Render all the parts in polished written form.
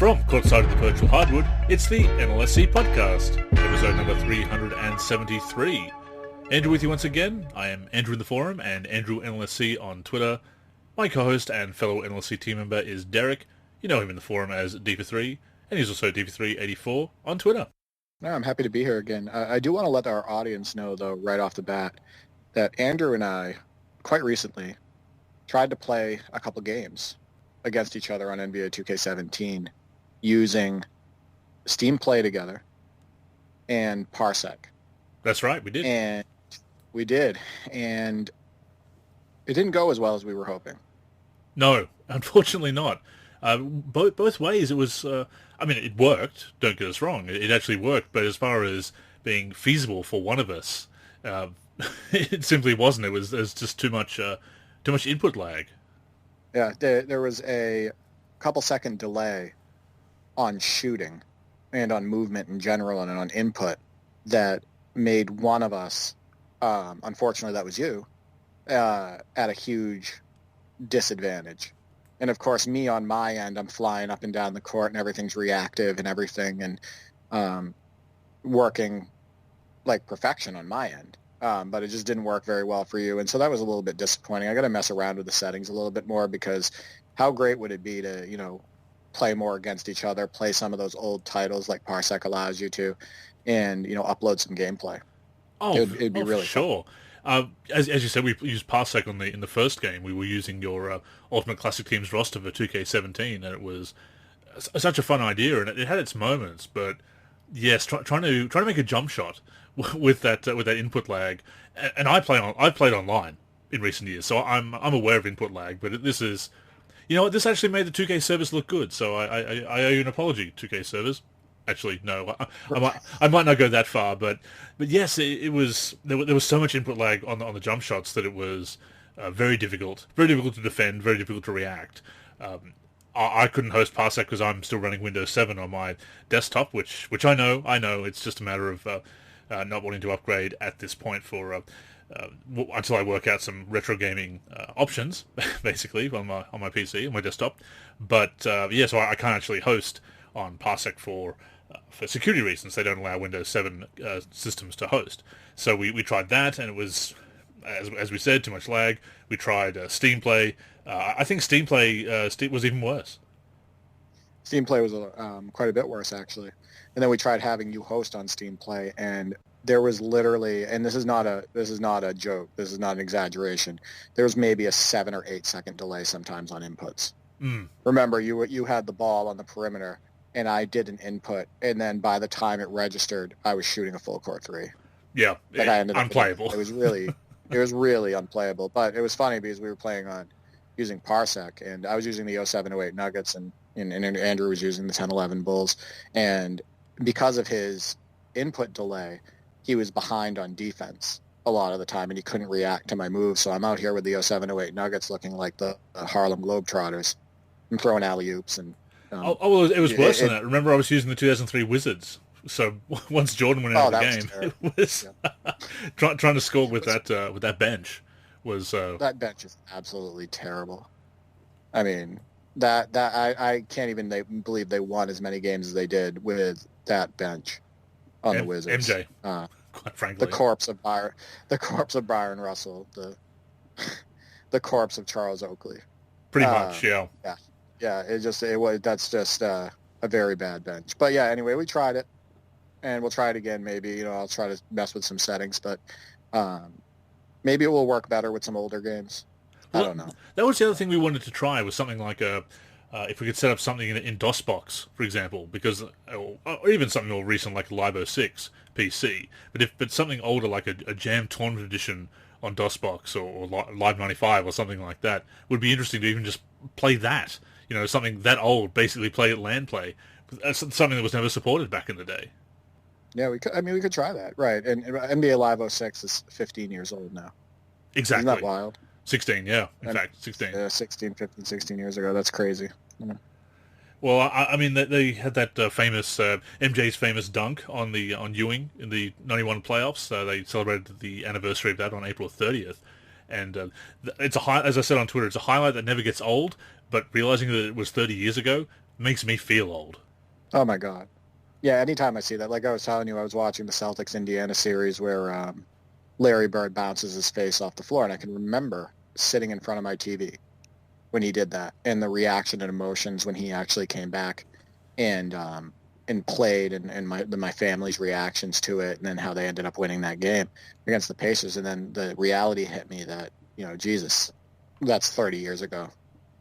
From Courtside of the Virtual Hardwood, it's the NLSC podcast, episode number 373. Andrew with you once again. I am Andrew in the forum and Andrew NLSC on Twitter. My co-host and fellow NLSC team member is Derek. You know him in the forum as D43, and he's also D4384 on Twitter. No, I'm happy to be here again. I do want to let our audience know, though, right off the bat, that Andrew and I, quite recently, tried to play a couple games against each other on NBA 2K17 using Steam Play together and Parsec. That's right, we did. And we did. And it didn't go as well as we were hoping. No, unfortunately not. Both ways, it was... it worked, don't get us wrong. It actually worked, but as far as being feasible for one of us, it simply wasn't. There's just too much input lag. Yeah, there was a couple-second delay on shooting and on movement in general and on input that made one of us, unfortunately that was you, at a huge disadvantage. And of course, me on my end, I'm flying up and down the court and everything's reactive and everything and working like perfection on my end. But it just didn't work very well for you. And so that was a little bit disappointing. I got to mess around with the settings a little bit more because how great would it be to, play more against each other, play some of those old titles like Parsec allows you to, and, upload some gameplay. It'd be really sure. As you said, we used Parsec in the first game. We were using your Ultimate Classic Teams roster for 2K17, and it was such a fun idea, and it had its moments. But yes, trying to make a jump shot with that input lag, and I've played online in recent years, so I'm aware of input lag. But this is, this actually made the 2K servers look good. So I owe you an apology, 2K servers. Actually, no, I might not go that far, but yes, it was there was so much input lag on the jump shots that it was very difficult to defend, very difficult to react. I couldn't host Parsec because I'm still running Windows 7 on my desktop, which I know it's just a matter of not wanting to upgrade at this point for until I work out some retro gaming options, basically on my PC, on my desktop. But so I can't actually host on Parsec for security reasons. They don't allow Windows 7 systems to host. So we tried that, and it was, as we said, too much lag. We tried Steam Play. I think Steam Play was even worse. Steam Play was quite a bit worse, actually. And then we tried having you host on Steam Play, and there was literally, and this is not a joke, this is not an exaggeration, there was maybe a 7 or 8 second delay sometimes on inputs. Remember, you had the ball on the perimeter, and I did an input, and then by the time it registered, I was shooting a full court three. Yeah, I ended up unplayable. It was really unplayable. But it was funny because we were playing on using Parsec, and I was using the 07-08 Nuggets, and Andrew was using the 10-11 Bulls, and because of his input delay, he was behind on defense a lot of the time, and he couldn't react to my moves. So I'm out here with the 07-08 Nuggets looking like the Harlem Globetrotters. I'm throwing alley-oops and... it was worse than that. Remember, I was using the 2003 Wizards. So once Jordan went out of the game, it was trying to score with that bench was... That bench is absolutely terrible. I mean, that I can't even believe they won as many games as they did with that bench on the Wizards. MJ, quite frankly. The corpse of Byron Russell, the corpse of Charles Oakley. Pretty much, yeah. Yeah, that's just a very bad bench. But yeah, anyway, we tried it, and we'll try it again. Maybe I'll try to mess with some settings, but maybe it will work better with some older games. I don't know. That was the other thing we wanted to try, was something like if we could set up something in DOSBox, for example, because or even something more recent like Libo 6 PC. But something older like a Jam Tournament Edition on DOSBox or Live 95 or something like that would be interesting to even just play that. Something that old, basically play at LAN play. That's something that was never supported back in the day. Yeah, we could try that, right? And NBA Live 06 is 15 years old now. Exactly. Isn't that wild? 16, yeah. In fact, 16. Yeah, 16 years ago. That's crazy. Yeah. Well, I mean, they had that famous MJ's famous dunk on Ewing in the '91 playoffs. They celebrated the anniversary of that on April 30th, and it's as I said on Twitter, it's a highlight that never gets old. But realizing that it was 30 years ago makes me feel old. Oh my God. Yeah, anytime I see that, like I was telling you, I was watching the Celtics-Indiana series where Larry Bird bounces his face off the floor, and I can remember sitting in front of my TV when he did that, and the reaction and emotions when he actually came back and played, and my family's reactions to it, and then how they ended up winning that game against the Pacers, and then the reality hit me that, Jesus, that's 30 years ago.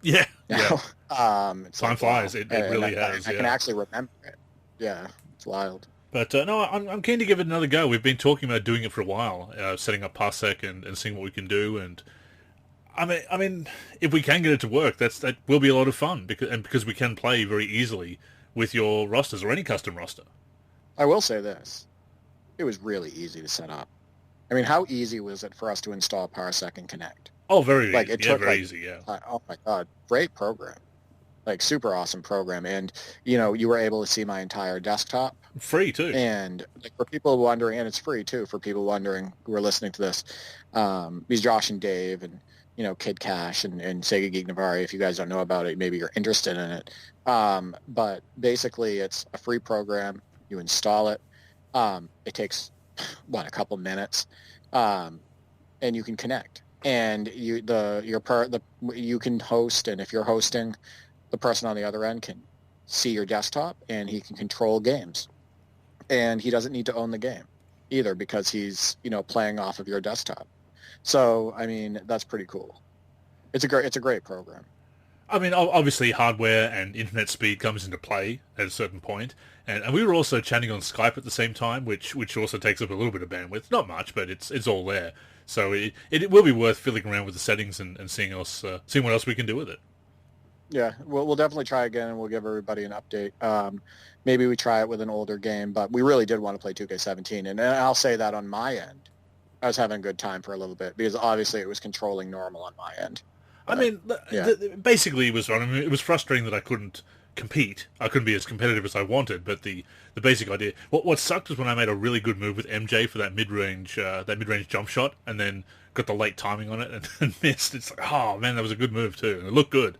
Yeah, yeah. Time flies. Wow. It really has. I can actually remember it. Yeah, it's wild. But no, I'm keen to give it another go. We've been talking about doing it for a while, setting up Parsec and seeing what we can do. And I mean, if we can get it to work, that will be a lot of fun because we can play very easily with your rosters or any custom roster. I will say this: it was really easy to set up. I mean, how easy was it for us to install Parsec and connect? Oh, very easy. It took very easy. Yeah. Oh my God, great program. Like, super awesome program. And, you were able to see my entire desktop. Free, too. And like, for people wondering, and it's free, too, for people wondering who are listening to this, these Josh and Dave and, Kid Cash and Sega Geek Navari, if you guys don't know about it, maybe you're interested in it. But basically, it's a free program. You install it. It takes, a couple minutes. And you can connect. And you can host, and if you're hosting, the person on the other end can see your desktop, and he can control games. And he doesn't need to own the game either, because he's, playing off of your desktop. So, I mean, that's pretty cool. It's a great program. I mean, obviously hardware and internet speed comes into play at a certain point. And we were also chatting on Skype at the same time, which also takes up a little bit of bandwidth. Not much, but it's all there. So it will be worth fiddling around with the settings and seeing what else we can do with it. Yeah, we'll definitely try again, and we'll give everybody an update. Maybe we try it with an older game, but we really did want to play 2K17. And I'll say that on my end, I was having a good time for a little bit, because obviously it was controlling normal on my end. But, I mean, basically it was fun. I mean, it was frustrating that I couldn't compete. I couldn't be as competitive as I wanted, but the basic idea. What sucked was when I made a really good move with MJ for that mid-range jump shot, and then got the late timing on it and missed. It's like, oh man, that was a good move too, and it looked good.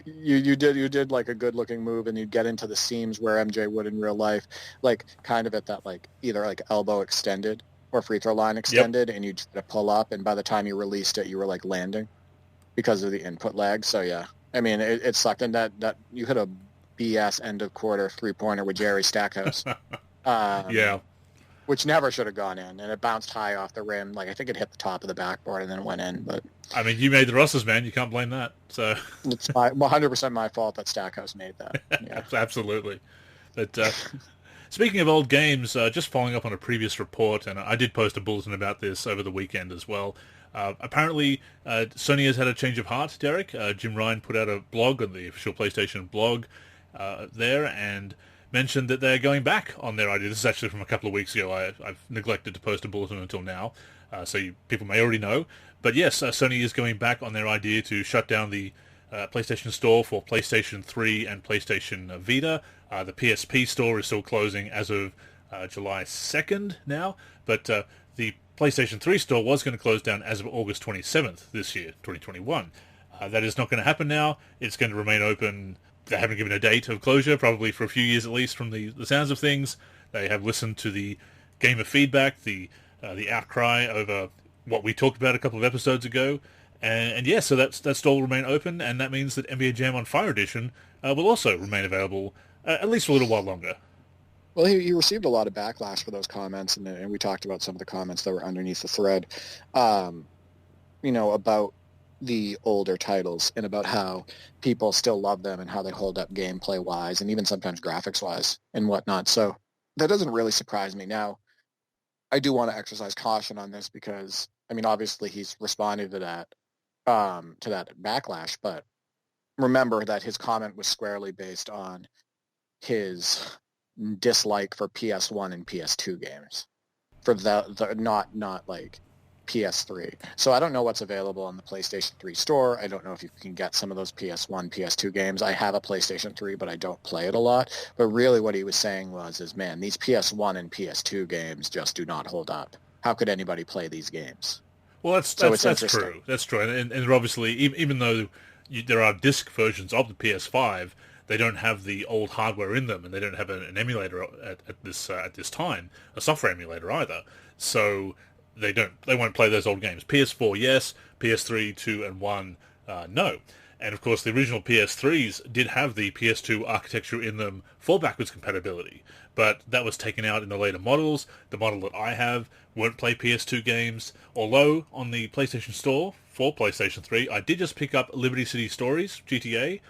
You did like a good looking move, and you'd get into the seams where MJ would in real life, like kind of at that like either like elbow extended or free throw line extended, and you'd pull up, and by the time you released it, you were like landing because of the input lag. So yeah, I mean it sucked, and that you hit a BS end of quarter 3-pointer with Jerry Stackhouse. Yeah. Which never should have gone in, and it bounced high off the rim. Like, I think it hit the top of the backboard and then went in. But I mean, you made the rosters, man. You can't blame that. So it's 100% my fault that Stackhouse made that. Yeah. Absolutely. But speaking of old games, just following up on a previous report, and I did post a bulletin about this over the weekend as well. Apparently, Sony has had a change of heart, Derek. Jim Ryan put out a blog on the official PlayStation blog there, and mentioned that they're going back on their idea. This is actually from a couple of weeks ago. I've neglected to post a bulletin until now, so people may already know. But yes, Sony is going back on their idea to shut down the PlayStation Store for PlayStation 3 and PlayStation Vita. The PSP Store is still closing as of July 2nd now, but the PlayStation 3 Store was going to close down as of August 27th this year, 2021. That is not going to happen now. It's going to remain open. They haven't given a date of closure, probably for a few years at least from the sounds of things. They have listened to the gamer feedback, the outcry over what we talked about a couple of episodes ago. And yeah, so that store will remain open, and that means that NBA Jam on Fire Edition will also remain available, at least for a little while longer. Well, he received a lot of backlash for those comments, and we talked about some of the comments that were underneath the thread, about the older titles and about how people still love them and how they hold up gameplay-wise and even sometimes graphics-wise and whatnot. So that doesn't really surprise me. Now, I do want to exercise caution on this because, I mean, obviously he's responding to that backlash, but remember that his comment was squarely based on his dislike for PS1 and PS2 games, for the not like PS3. So I don't know what's available on the PlayStation 3 store. I don't know if you can get some of those PS1, PS2 games. I have a PlayStation 3, but I don't play it a lot. But really what he was saying was, man, these PS1 and PS2 games just do not hold up. How could anybody play these games? Well, that's true. That's true. And obviously, even though there are disc versions of the PS5, they don't have the old hardware in them, and they don't have an emulator at this time, a software emulator either. So they won't play those old games. PS4, yes. PS3, 2, and 1, no. And of course, the original PS3s did have the PS2 architecture in them for backwards compatibility, but that was taken out in the later models. The model that I have won't play PS2 games, although on the PlayStation Store for PlayStation 3, I did just pick up Liberty City Stories, GTA,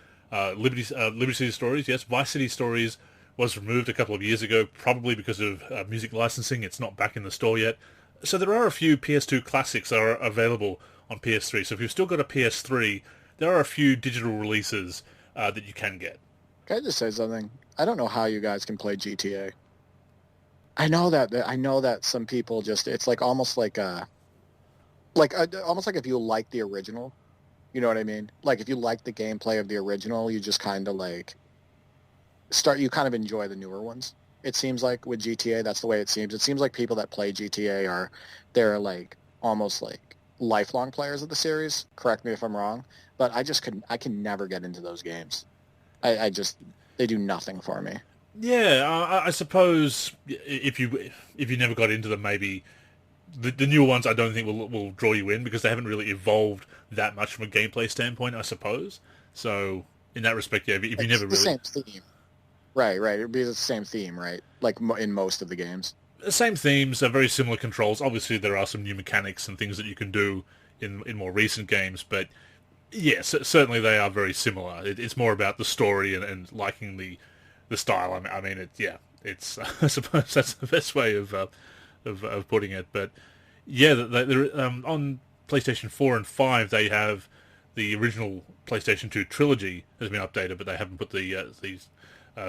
Liberty City Stories, yes. Vice City Stories was removed a couple of years ago, probably because of music licensing. It's not back in the store yet. So there are a few PS2 classics that are available on PS3. So if you've still got a PS3, there are a few digital releases that you can get. Can I just say something? I don't know how you guys can play GTA. I know that some people just, it's like almost like almost like if you like the original, you know what I mean? Like if you like the gameplay of the original, you just kind of like you kind of enjoy the newer ones. It seems like with GTA, that's the way it seems. It seems like people that play GTA they're like almost like lifelong players of the series. Correct me if I'm wrong, but I can never get into those games. They do nothing for me. Yeah, I suppose if you never got into them, maybe the newer ones I don't think will draw you in because they haven't really evolved that much from a gameplay standpoint, I suppose. So in that respect, yeah, if you never really same theme, right? It'd be the same theme, right? Like in most of the games. The same themes, very similar controls. Obviously, there are some new mechanics and things that you can do in more recent games, but yes, certainly they are very similar. It's more about the story and liking the style. I mean, it's I suppose that's the best way of putting it. But yeah, on PlayStation 4 and 5, they have the original PlayStation 2 trilogy has been updated, but they haven't put these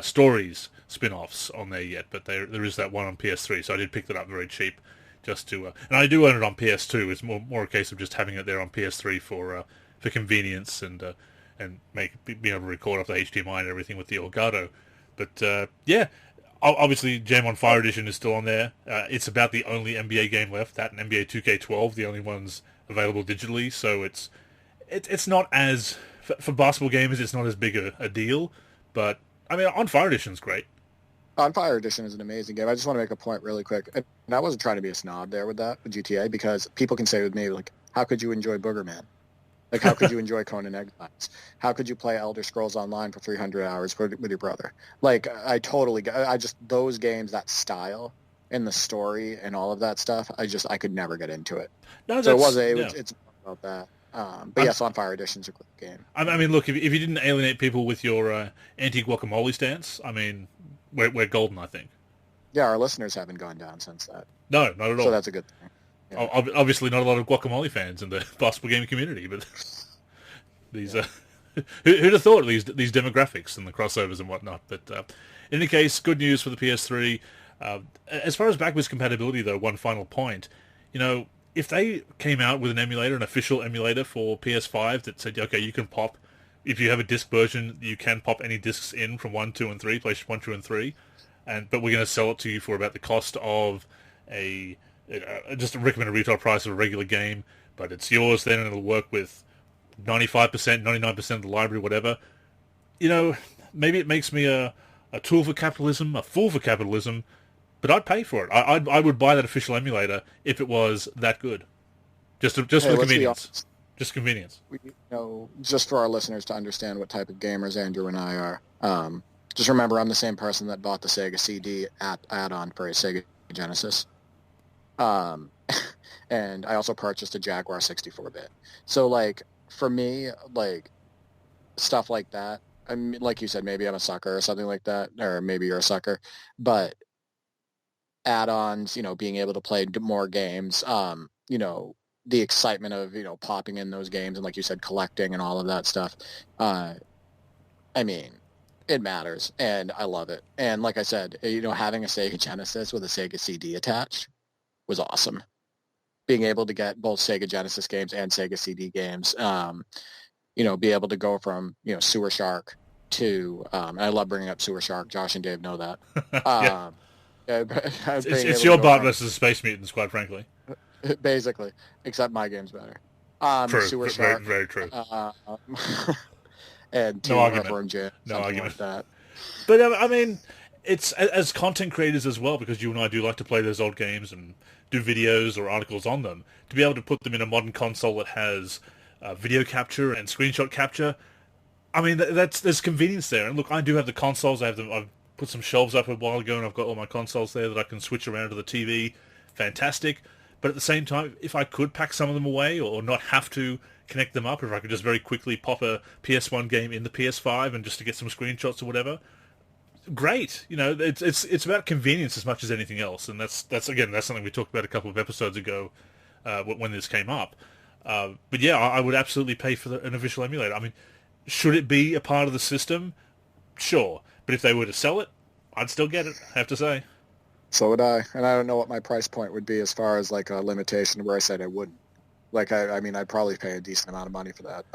stories spin-offs on there yet. But there is that one on PS3, so I did pick that up very cheap just to. And I do own it on PS2. It's more a case of just having it there on PS3 for convenience and being able to record off the HDMI and everything with the Elgato. But yeah, obviously Jam on Fire Edition is still on there. It's about the only NBA game left, that and NBA 2K12, the only ones available digitally. So it's not as for basketball gamers, it's not as big a deal. But I mean, On Fire Edition is great. On Fire Edition is an amazing game. I just want to make a point really quick, and I wasn't trying to be a snob there with GTA, because people can say with me like, how could you enjoy Boogerman? Like, how could you enjoy Conan Exiles? How could you play Elder Scrolls Online for 300 hours with your brother? Like, I just, those games, that style and the story and all of that stuff, I could never get into it. No, so it's about that. But yes, On Fire Edition's a great game. I mean, look, if you didn't alienate people with your anti-guacamole stance, I mean, we're golden, I think. Yeah, our listeners haven't gone down since that. No, not at all. So that's a good thing. Yeah. Obviously, not a lot of guacamole fans in the basketball gaming community, but these who'd have thought these demographics and the crossovers and whatnot. But in any case, good news for the PS3. As far as backwards compatibility, though, one final point. If they came out with an emulator, an official emulator for PS5 that said, okay, you can pop, if you have a disc version, you can pop any discs in from 1, 2, and 3, PlayStation 1, 2, and 3, but we're going to sell it to you for about the cost of just a recommended retail price of a regular game, but it's yours then, and it'll work with 95%, 99% of the library, whatever. Maybe it makes me a tool for capitalism, a fool for capitalism, but I'd pay for it. I would buy that official emulator if it was that good, just for convenience. Just convenience. Just for our listeners to understand what type of gamers Andrew and I are. Just remember, I'm the same person that bought the Sega CD add-on for a Sega Genesis. And I also purchased a Jaguar 64-bit. So, like, for me, like, stuff like that, I mean, like you said, maybe I'm a sucker or something like that, or maybe you're a sucker, but add-ons, being able to play more games, the excitement of, popping in those games and, like you said, collecting and all of that stuff, I mean, it matters, and I love it. And like I said, having a Sega Genesis with a Sega CD attached was awesome. Being able to get both Sega Genesis games and Sega CD games, be able to go from, Sewer Shark to, and I love bringing up Sewer Shark. Josh and Dave know that. Yeah. It's your bot versus Space Mutants, quite frankly. Basically, except my game's better. True. Sewer Shark, very true. and No two argument. earthworm jam, No something argument. like that. But I mean, it's as content creators as well, because you and I do like to play those old games and do videos or articles on them. To be able to put them in a modern console that has video capture and screenshot capture, I mean, there's convenience there. And look, I do have the consoles. I have them. I've put some shelves up a while ago, and I've got all my consoles there that I can switch around to the TV. Fantastic. But at the same time, if I could pack some of them away or not have to connect them up, if I could just very quickly pop a PS1 game in the PS5 and just to get some screenshots or whatever, great. You know, it's about convenience as much as anything else, and that's something we talked about a couple of episodes ago when this came up. But yeah, I would absolutely pay for an official emulator. I mean, should it be a part of the system? Sure, but if they were to sell it, I'd still get it. I have to say. So would I, and I don't know what my price point would be as far as like a limitation where I said I wouldn't. Like, I mean, I'd probably pay a decent amount of money for that.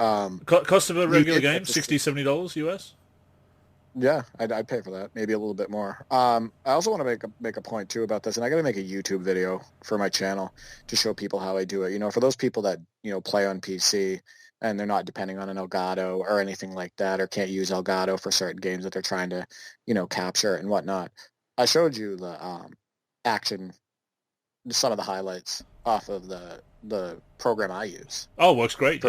Cost of a regular game, $60, $70 US? Yeah, I'd pay for that. Maybe a little bit more. I also want to make a point, too, about this, and I got to make a YouTube video for my channel to show people how I do it. You know, for those people that, you know, play on PC and they're not depending on an Elgato or anything like that, or can't use Elgato for certain games that they're trying to, you know, capture and whatnot. I showed you the action, some of the highlights off of the program I use. Oh, works great.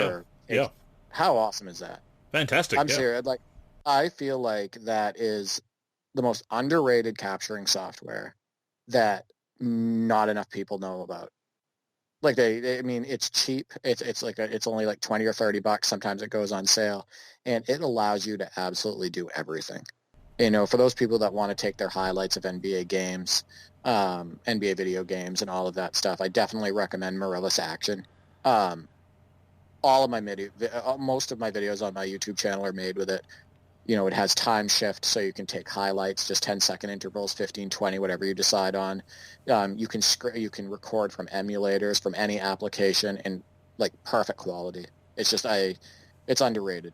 Yeah. How awesome is that? Fantastic. I'm serious. Like, I feel like that is the most underrated capturing software that not enough people know about. Like I mean, it's cheap. It's only like $20 or $30. Sometimes it goes on sale, and it allows you to absolutely do everything. You know, for those people that want to take their highlights of NBA games, NBA video games, and all of that stuff, I definitely recommend Morillus Action. All of my most of my videos on my YouTube channel are made with it. You know, it has time shift, so you can take highlights, just 10-second intervals, 15, 20, whatever you decide on. You can record from emulators, from any application, in like perfect quality. It's just it's underrated.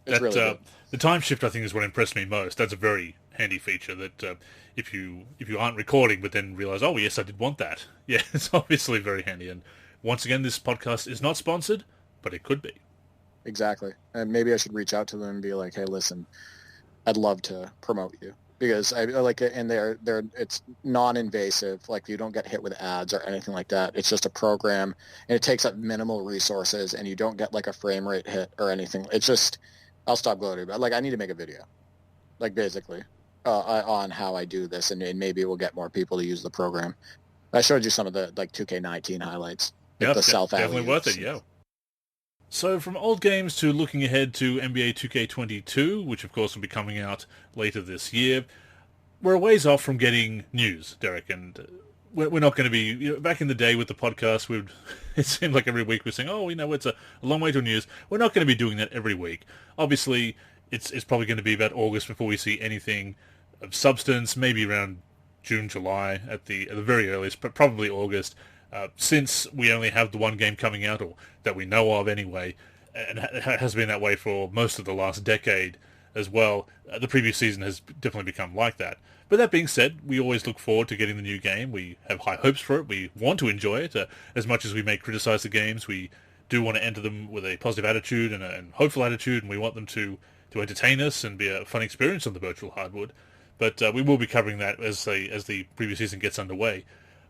It's really good. The time shift, I think, is what impressed me most. That's a very handy feature that if you aren't recording but then realize, oh yes, I did want that. Yeah, it's obviously very handy. And once again, this podcast is not sponsored, but it could be. Exactly. And maybe I should reach out to them and be like, hey, listen, I'd love to promote you. Because I like it, and it's non-invasive. Like, you don't get hit with ads or anything like that. It's just a program, and it takes up minimal resources, and you don't get like a frame rate hit or anything. It's just, I'll stop gloating about it. Like, I need to make a video, like, basically, on how I do this, and maybe we'll get more people to use the program. I showed you some of the like 2K19 highlights. Yeah, the definitely worth it. Yeah. So from old games to looking ahead to NBA 2K22, which of course will be coming out later this year, we're a ways off from getting news, Derek, and we're not going to be, you know, back in the day with the podcast, it seemed like every week we're saying, oh, you know, it's a long way to news. We're not going to be doing that every week. Obviously, it's probably going to be about August before we see anything of substance, maybe around June, July at the very earliest, but probably August. Since we only have the one game coming out, or that we know of anyway, and it has been that way for most of the last decade as well, the previous season has definitely become like that. But that being said, we always look forward to getting the new game. We have high hopes for it. We want to enjoy it. As much as we may criticize the games, we do want to enter them with a positive attitude and a hopeful attitude, and we want them to entertain us and be a fun experience on the virtual hardwood. But we will be covering that as the previous season gets underway.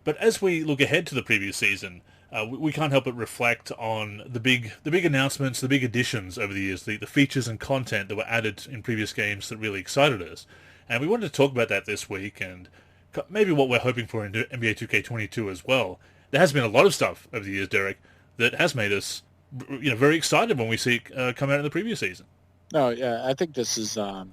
But as we look ahead to the previous season, we can't help but reflect on the big announcements, the big additions over the years, the features and content that were added in previous games that really excited us. And we wanted to talk about that this week, and maybe what we're hoping for in NBA 2K22 as well. There has been a lot of stuff over the years, Derek, that has made us, you know, very excited when we see it come out in the previous season. No, yeah, I think this is. I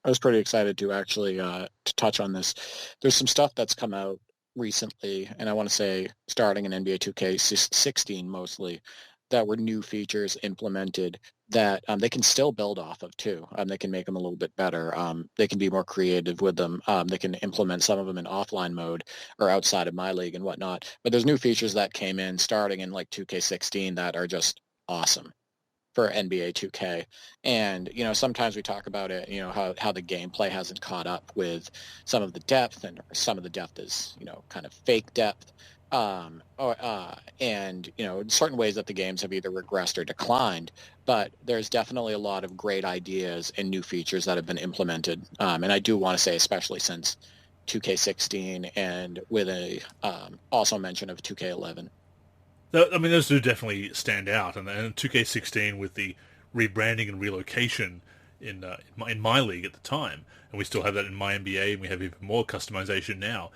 was pretty excited to actually to touch on this. There's some stuff that's come out recently, and I want to say starting in NBA 2K16 mostly, that were new features implemented that they can still build off of too. They can make them a little bit better. They can be more creative with them. They can implement some of them in offline mode or outside of my league and whatnot. But there's new features that came in starting in like 2K16 that are just awesome for NBA 2K. And, you know, sometimes we talk about it, you know, how the gameplay hasn't caught up with some of the depth, and some of the depth is, you know, kind of fake depth. And certain ways that the games have either regressed or declined, but there's definitely a lot of great ideas and new features that have been implemented. And I do want to say, especially since 2K16 and with a also mention of 2K11. I mean, those do definitely stand out, and 2K16 with the rebranding and relocation in my league at the time, and we still have that in my NBA, and we have even more customization now.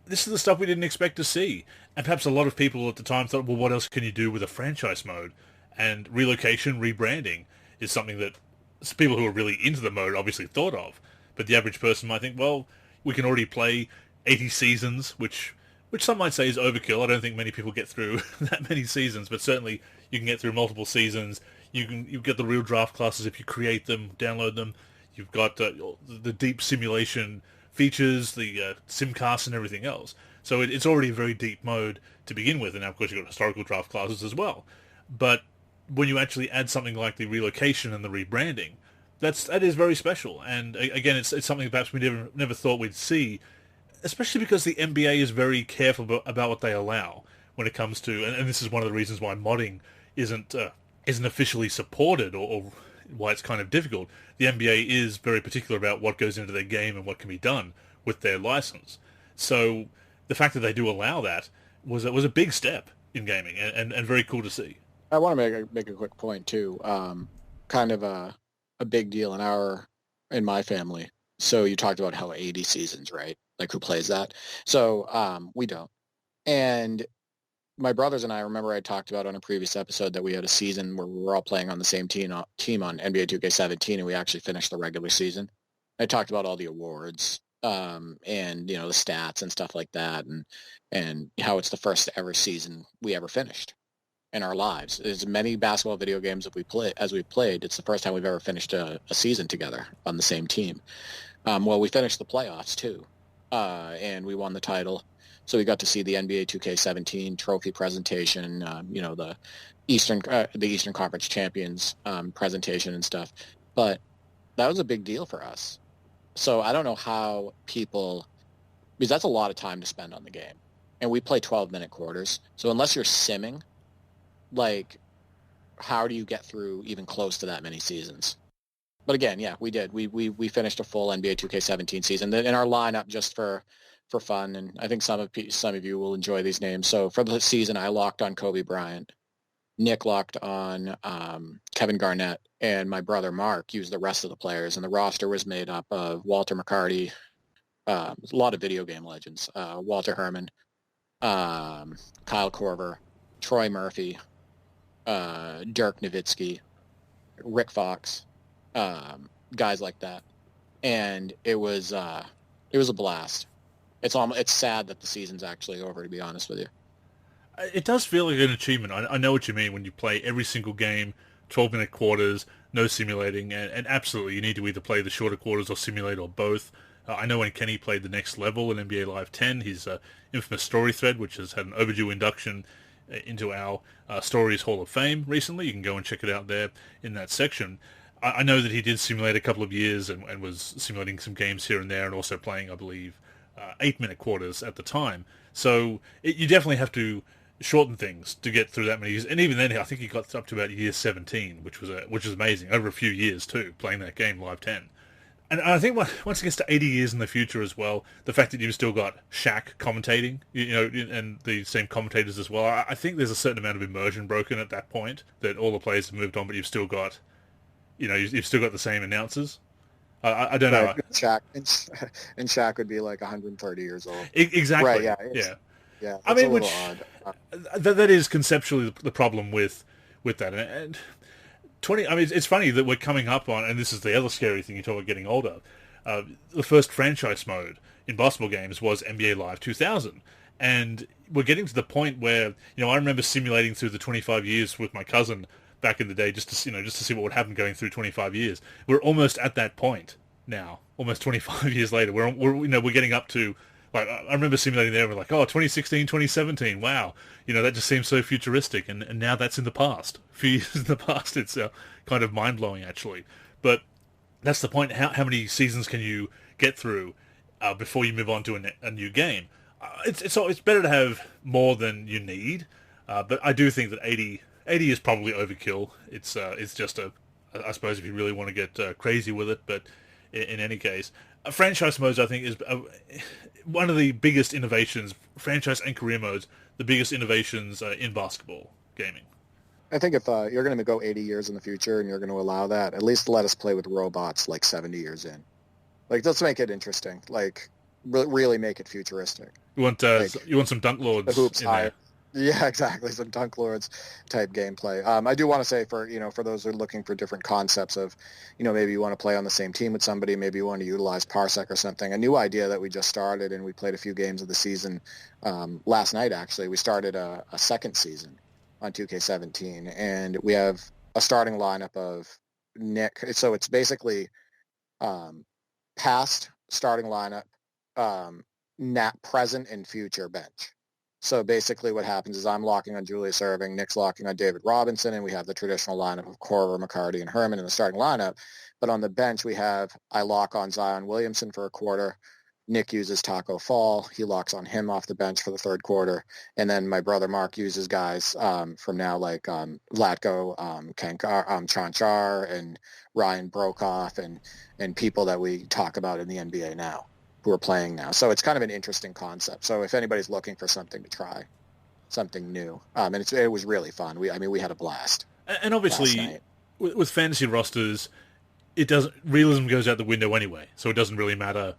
This is the stuff we didn't expect to see, and perhaps a lot of people at the time thought, well, what else can you do with a franchise mode? And relocation, rebranding is something that people who are really into the mode obviously thought of, but the average person might think, well, we can already play 80 seasons, which some might say is overkill. I don't think many people get through that many seasons, but certainly you can get through multiple seasons. You get the real draft classes if you create them, download them. You've got the deep simulation features, the simcast and everything else. So it's already a very deep mode to begin with, and now of course you've got historical draft classes as well. But when you actually add something like the relocation and the rebranding, that is very special. And again, it's something perhaps we never thought we'd see, especially because the NBA is very careful about what they allow when it comes to, and this is one of the reasons why modding isn't officially supported, or why it's kind of difficult. The NBA is very particular about what goes into their game and what can be done with their license. So the fact that they do allow that was a big step in gaming, and very cool to see. I want to make a quick point too. Kind of a big deal in my family. So you talked about how 80 seasons, right? Like who plays that? So we don't. And my brothers and I, remember I talked about on a previous episode that we had a season where we were all playing on the same team on NBA 2K17, and we actually finished the regular season. I talked about all the awards and the stats and stuff like that, and how it's the first ever season we ever finished in our lives. As many basketball video games as we've played, it's the first time we've ever finished a season together on the same team. Well, we finished the playoffs too, and we won the title. So we got to see the NBA 2K17 trophy presentation, the Eastern Conference champions presentation and stuff. But that was a big deal for us. So I don't know how people, because that's a lot of time to spend on the game, and we play 12-minute quarters. So unless you're simming, like, how do you get through even close to that many seasons? But again, yeah, we did. We finished a full NBA 2K17 season in our lineup just for fun, and I think some of you will enjoy these names. So for the season, I locked on Kobe Bryant, Nick locked on Kevin Garnett, and my brother Mark used the rest of the players. And the roster was made up of Walter McCarty, a lot of video game legends, Walter Herman, Kyle Korver, Troy Murphy, Dirk Nowitzki, Rick Fox, guys like that. And it was a blast. It's sad that the season's actually over, to be honest with you. It does feel like an achievement. I know what you mean when you play every single game, 12-minute quarters, no simulating, and absolutely you need to either play the shorter quarters or simulate, or both. I know when Kenny played the next level in NBA Live 10, his infamous story thread, which has had an overdue induction into our Stories Hall of Fame recently. You can go and check it out there in that section. I know that he did simulate a couple of years and was simulating some games here and there, and also playing, I believe, 8-minute quarters at the time. So you definitely have to shorten things to get through that many years. And even then, I think he got up to about year 17, which was amazing, over a few years too, playing that game Live 10. And I think once it gets to 80 years in the future as well, the fact that you've still got Shaq commentating, and the same commentators as well, I think there's a certain amount of immersion broken at that point, that all the players have moved on, but you've still got, you've still got the same announcers. I don't know. Shaq and Shaq would be like 130 years old. Exactly. Right. Yeah. Yeah. I mean, which that is conceptually the problem with that. And 20. I mean, it's funny that we're coming up on, and this is the other scary thing. You talk about getting older. The first franchise mode in basketball games was NBA Live 2000, and we're getting to the point where I remember simulating through the 25 years with my cousin back in the day, just to see what would happen going through 25 years. We're almost at that point now, almost 25 years later. We're getting up to, like, I remember simulating there, we're like, 2016, 2017, wow, that just seems so futuristic, and now that's in the past. A few years in the past, it's kind of mind-blowing, actually. But that's the point. How many seasons can you get through before you move on to a new game? It's better to have more than you need, but I do think that 80 is probably overkill. It's just I suppose if you really want to get crazy with it, but in any case, franchise modes I think is one of the biggest innovations. Franchise and career modes, the biggest innovations in basketball gaming. I think if you're going to go 80 years in the future and you're going to allow that, at least let us play with robots like 70 years in. Like, let's make it interesting. Like, really make it futuristic. You want some Dunk Lords the hoops in high. there. Yeah, exactly. Some Dunk Lords type gameplay. I do want to say for those who are looking for different concepts of, maybe you want to play on the same team with somebody, maybe you want to utilize Parsec or something. A new idea that we just started, and we played a few games of the season last night. Actually, we started a second season on 2K17, and we have a starting lineup of Nick. So it's basically past starting lineup, present and future bench. So basically what happens is I'm locking on Julius Erving, Nick's locking on David Robinson, and we have the traditional lineup of Korver, McCarty, and Herman in the starting lineup. But on the bench, I lock on Zion Williamson for a quarter. Nick uses Taco Fall. He locks on him off the bench for the third quarter. And then my brother Mark uses guys from now like Vlatko, Chanchar, and Ryan Brokoff, and people that we talk about in the NBA now, who are playing now. So it's kind of an interesting concept. So if anybody's looking for something to try, something new, and it was really fun. We had a blast. And obviously, with fantasy rosters, realism goes out the window anyway. So it doesn't really matter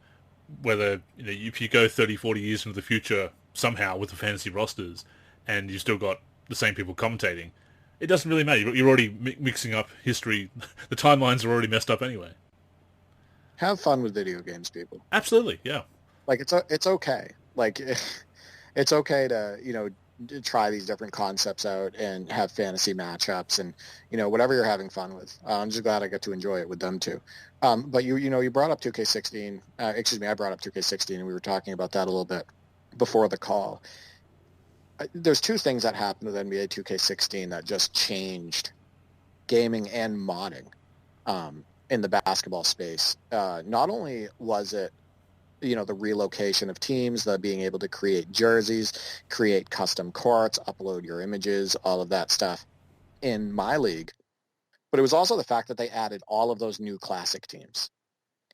whether if you go 30, 40 years into the future somehow with the fantasy rosters, and you still got the same people commentating. It doesn't really matter. You're already mixing up history. The timelines are already messed up anyway. Have fun with video games, people. Absolutely, yeah. Like it's okay. Like it's okay to try these different concepts out and have fantasy matchups and whatever you're having fun with. I'm just glad I get to enjoy it with them too. But you brought up 2K16. I brought up 2K16, and we were talking about that a little bit before the call. There's two things that happened with NBA 2K16 that just changed gaming and modding. In the basketball space. Not only was it, the relocation of teams, the being able to create jerseys, create custom courts, upload your images, all of that stuff in my league, but it was also the fact that they added all of those new classic teams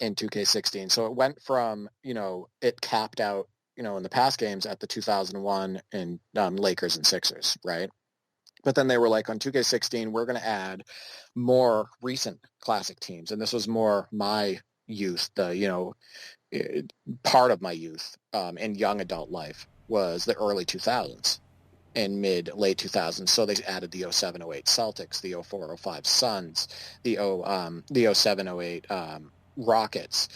in 2K16. So it went from, it capped out, in the past games at the 2001 and Lakers and Sixers, right? But then they were like, on 2K16, we're going to add more recent classic teams. And this was more my youth, part of my youth and young adult life was the early 2000s and late 2000s. So they added the 07-08 Celtics, the 04-05 Suns, the 07-08 Rockets,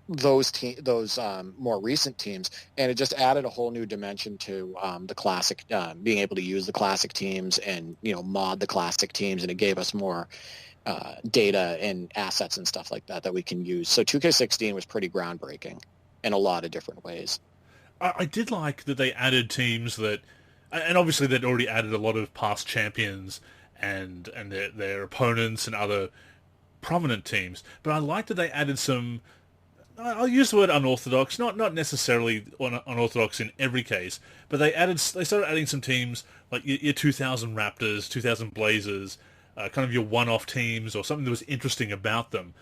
those more recent teams, and it just added a whole new dimension to the classic, being able to use the classic teams and mod the classic teams, and it gave us more data and assets and stuff like that we can use. So 2K16 was pretty groundbreaking in a lot of different ways. I did like that they added teams that, and obviously they'd already added a lot of past champions and their opponents and other prominent teams, but I liked that they added some. I'll use the word unorthodox, not necessarily unorthodox in every case, but they started adding some teams like your 2000 Raptors, 2000 Blazers, kind of your one-off teams or something that was interesting about them.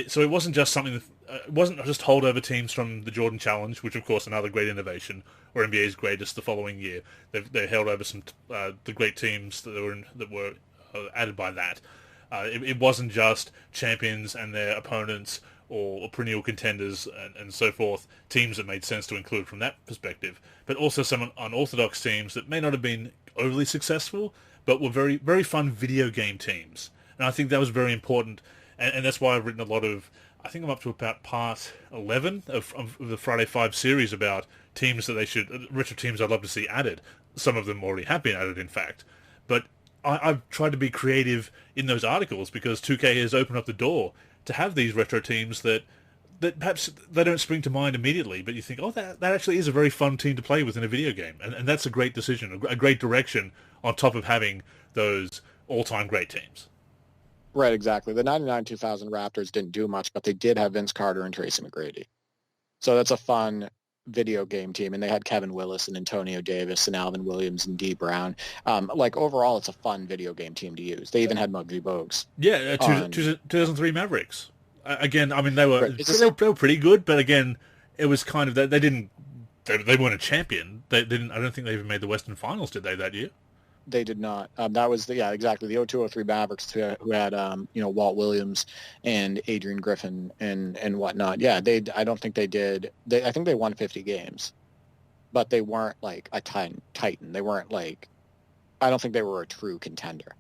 So it wasn't just something it wasn't just holdover teams from the Jordan Challenge, which of course another great innovation, or NBA's greatest the following year. They held over some the great teams that were added by that. It wasn't just champions and their opponents or perennial contenders and so forth, teams that made sense to include from that perspective, but also some unorthodox teams that may not have been overly successful, but were very, very fun video game teams. And I think that was very important, and that's why I've written a lot of, I think I'm up to about part 11 of the Friday 5 series about teams that retro teams I'd love to see added. Some of them already have been added, in fact. But I've tried to be creative in those articles because 2K has opened up the door to have these retro teams that perhaps they don't spring to mind immediately, but you think, that actually is a very fun team to play with in a video game. And that's a great decision, a great direction on top of having those all-time great teams. Right, exactly. The 99-2000 Raptors didn't do much, but they did have Vince Carter and Tracy McGrady. So that's a fun video game team, and they had Kevin Willis and Antonio Davis and Alvin Williams and D Brown. Like overall, it's a fun video game team to use. They even had Muggsy Bogues. Yeah, 2003 Mavericks. Again, I mean they were Right. they were pretty good, but again, it was kind of they didn't they weren't a champion. They didn't. I don't think they even made the Western Finals, did they, that year? They did not. That was exactly the 02-03 Mavericks who had Walt Williams and Adrian Griffin and whatnot. Yeah, I don't think they did. I think they won 50 games, but they weren't like a titan. They weren't like, I don't think they were a true contender.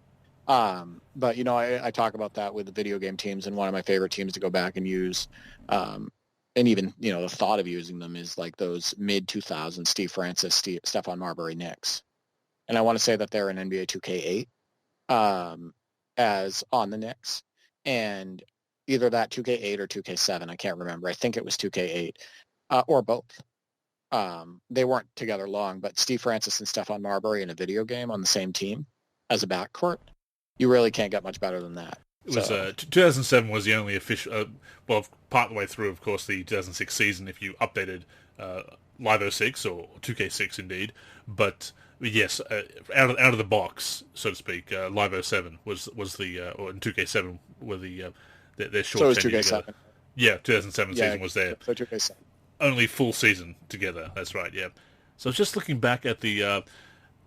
But I talk about that with the video game teams, and one of my favorite teams to go back and use, and even the thought of using them is like those mid 2000s Steve Francis, Stephon Marbury Knicks. And I want to say that they're in NBA 2K8 as on the Knicks. And either that 2K8 or 2K7, I can't remember. I think it was 2K8 or both. They weren't together long, but Steve Francis and Stephon Marbury in a video game on the same team as a backcourt, you really can't get much better than that. It was 2007 was the only official, part of the way through, of course, the 2006 season, if you updated Live 06 or 2K6 indeed. But yes, out of the box, so to speak, Live 07 was the or in 2K7 were their short. So it was 2K7. Yeah, 2007 season was their so 2K7. Only full season together. That's right. Yeah. So I was just looking back at the.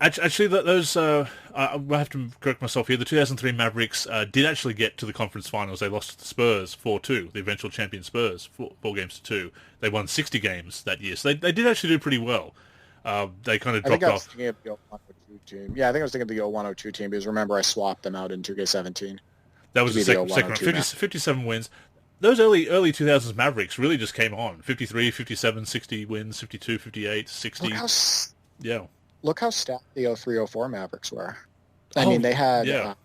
Actually, those I have to correct myself here. The 2003 Mavericks did actually get to the conference finals. They lost to the Spurs 4-2, the eventual champion Spurs, 4-2. They won 60 games that year, so they did actually do pretty well. They kind of dropped off. I was thinking of the 0102 team. Yeah, I think I was thinking of the 0102 team because remember I swapped them out in 2K17. That was the second round. 57 wins. Those early 2000s Mavericks really just came on. 53, 57, 60 wins, 52, 58, 60. Look how stacked the 03-04 Mavericks were. I mean, they had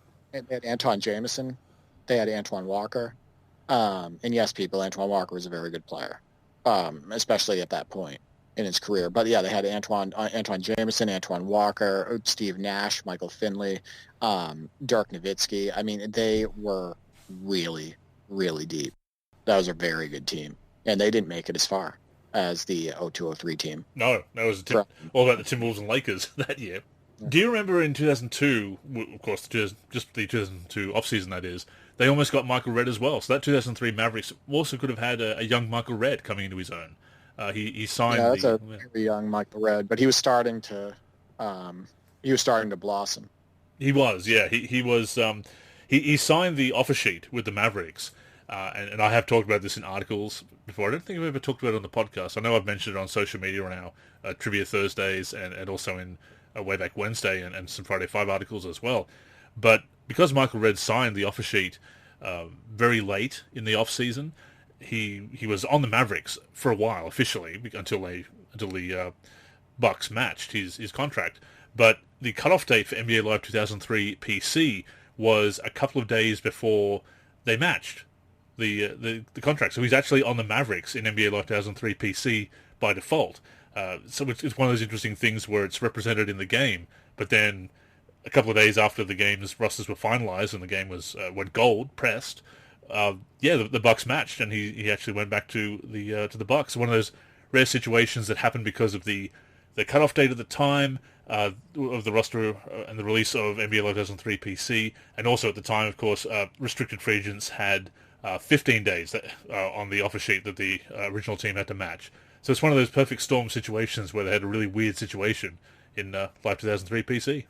Anton Jameson. They had Antoine Walker. And yes, Antoine Walker was a very good player, especially at that point in his career. But yeah, they had Antoine Jameson, Antoine Walker, Steve Nash, Michael Finley, Dirk Nowitzki. I mean, they were really, really deep. That was a very good team. And they didn't make it as far as the 02-03 team. No, that was all about the Timberwolves and Lakers that year. Yeah. Do you remember in 2002, of course, just the 2002 offseason that is, they almost got Michael Redd as well. So that 2003 Mavericks also could have had a young Michael Redd coming into his own. He signed. Yeah, that's a very young Michael Redd, but he was starting to blossom. He was, yeah. He was. He signed the offer sheet with the Mavericks. And I have talked about this in articles before. I don't think I've ever talked about it on the podcast. I know I've mentioned it on social media on our Trivia Thursdays and also in Way Back Wednesday and some Friday 5 articles as well. But because Michael Redd signed the offer sheet very late in the off-season, he was on the Mavericks for a while officially until the Bucks matched his contract. But the cutoff date for NBA Live 2003 PC was a couple of days before they matched the contract. So he's actually on the Mavericks in NBA Live 2003 PC by default. So it's one of those interesting things where it's represented in the game, but then a couple of days after the game's rosters were finalized and the game went gold pressed, the Bucks matched and he actually went back to the Bucks. One of those rare situations that happened because of the cutoff date at the time of the roster and the release of NBA Live 2003 PC, and also at the time, of course, restricted free agents had 15 days on the offer sheet that the original team had to match. So it's one of those perfect storm situations where they had a really weird situation in Live 2003 PC.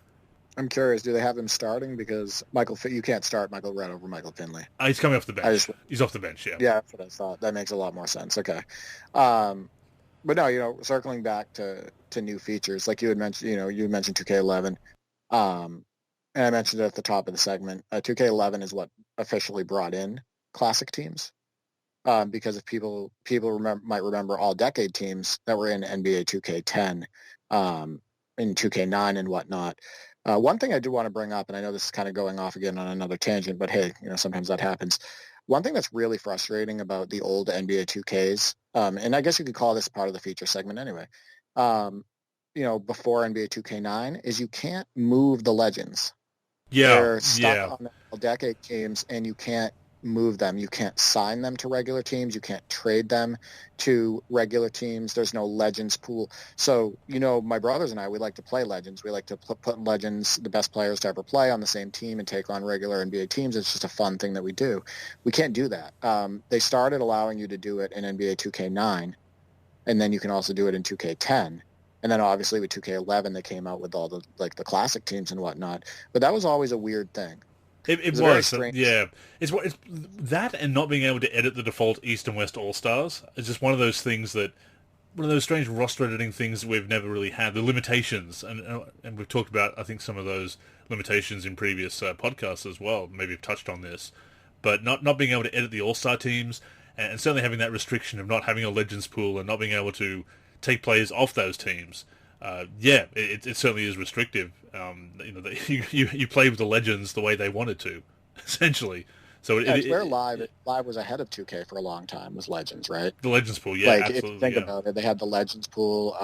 I'm curious, do they have him starting? Because you can't start Michael Redd over Michael Finley. He's coming off the bench. He's off the bench, yeah. Yeah, that's what I thought. That makes a lot more sense. Okay. But no, circling back to new features, like you had mentioned, you mentioned 2K11. And I mentioned it at the top of the segment. 2K11 is what officially brought in classic teams. Because if people might remember all decade teams that were in NBA 2K10, in 2K9 and whatnot. One thing I do want to bring up, and I know this is kind of going off again on another tangent, but hey, sometimes that happens. One thing that's really frustrating about the old NBA 2Ks, and I guess you could call this part of the feature segment anyway, before NBA 2K9, is you can't move the legends. Yeah, They're stuck on the decade teams, and you can't move them. You can't sign them to regular teams. You can't trade them to regular teams. There's no Legends pool. So, my brothers and I, we like to play Legends. We like to put Legends, the best players to ever play, on the same team and take on regular NBA teams. It's just a fun thing that we do. We can't do that. They started allowing you to do it in NBA 2K9, and then you can also do it in 2K10. And then obviously with 2K11, they came out with all the classic teams and whatnot. But that was always a weird thing. It was, yeah. It's that, and not being able to edit the default East and West All-Stars. It's just one of those things one of those strange roster editing things that we've never really had. The limitations, and we've talked about, I think, some of those limitations in previous podcasts as well. Maybe we've touched on this. But not being able to edit the All-Star teams, and certainly having that restriction of not having a Legends pool and not being able to take players off those teams. It certainly is restrictive. You play with the Legends the way they wanted to, essentially. So it's where Live was ahead of 2K for a long time, was Legends, right? The Legends pool, yeah, absolutely. If you think about it, they had the Legends pool.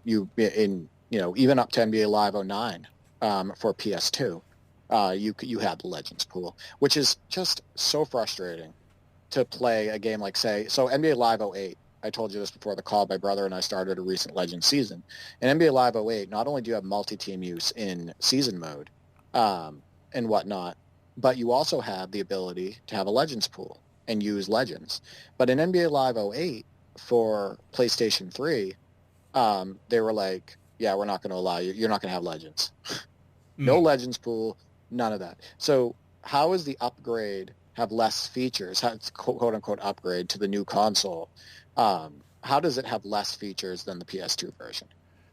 Even up to NBA Live 09 for PS2, you had the Legends pool, which is just so frustrating to play a game like, say, so NBA Live 08. I told you this before the call. My brother and I started a recent Legends season. In NBA Live 08, not only do you have multi-team use in season mode and whatnot, but you also have the ability to have a Legends pool and use Legends. But in NBA Live 08 for PlayStation 3, they were like, yeah, we're not going to allow you. You're not going to have Legends. No Legends pool, none of that. So how is the upgrade have less features? How it's quote-unquote upgrade to the new console? How does it have less features than the PS2 version?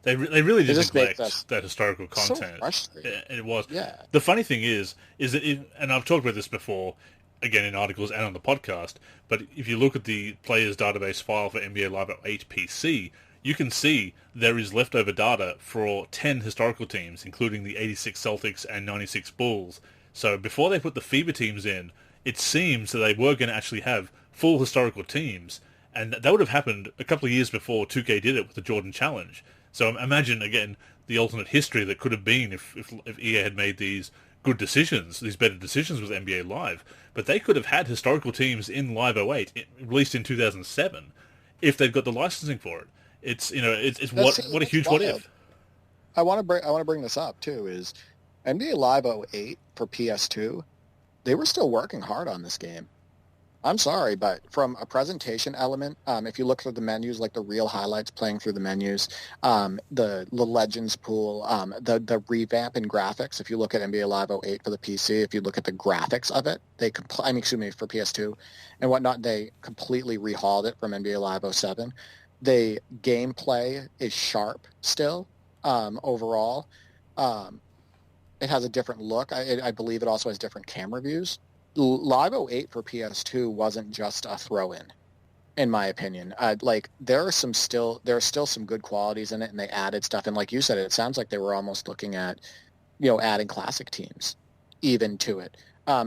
They really did neglect that historical content. So frustrating. It was. Yeah. The funny thing is that, and I've talked about this before, again in articles and on the podcast, but if you look at the players database file for NBA Live 08 PC, you can see there is leftover data for 10 historical teams, including the 86 Celtics and 96 Bulls. So before they put the FIBA teams in, it seems that they were going to actually have full historical teams. And that would have happened a couple of years before 2K did it with the Jordan Challenge. So imagine, again, the alternate history that could have been if EA had made these good decisions, these better decisions with NBA Live. But they could have had historical teams in Live 08, released in 2007, if they'd got the licensing for it. It's what a huge what if. I want to bring this up too. Is NBA Live 08 for PS2? They were still working hard on this game. I'm sorry, but from a presentation element, if you look at the menus, like the real highlights playing through the menus, the Legends pool, the revamp in graphics, if you look at NBA Live 08 for the PC, if you look at the graphics of it, for PS2 and whatnot, they completely rehauled it from NBA Live 07. The gameplay is sharp still, overall. It has a different look. I believe it also has different camera views. Live 08 for PS2 wasn't just a throw-in, in my opinion. There are still some good qualities in it, and they added stuff. And like you said, it sounds like they were almost looking at, adding classic teams even to it.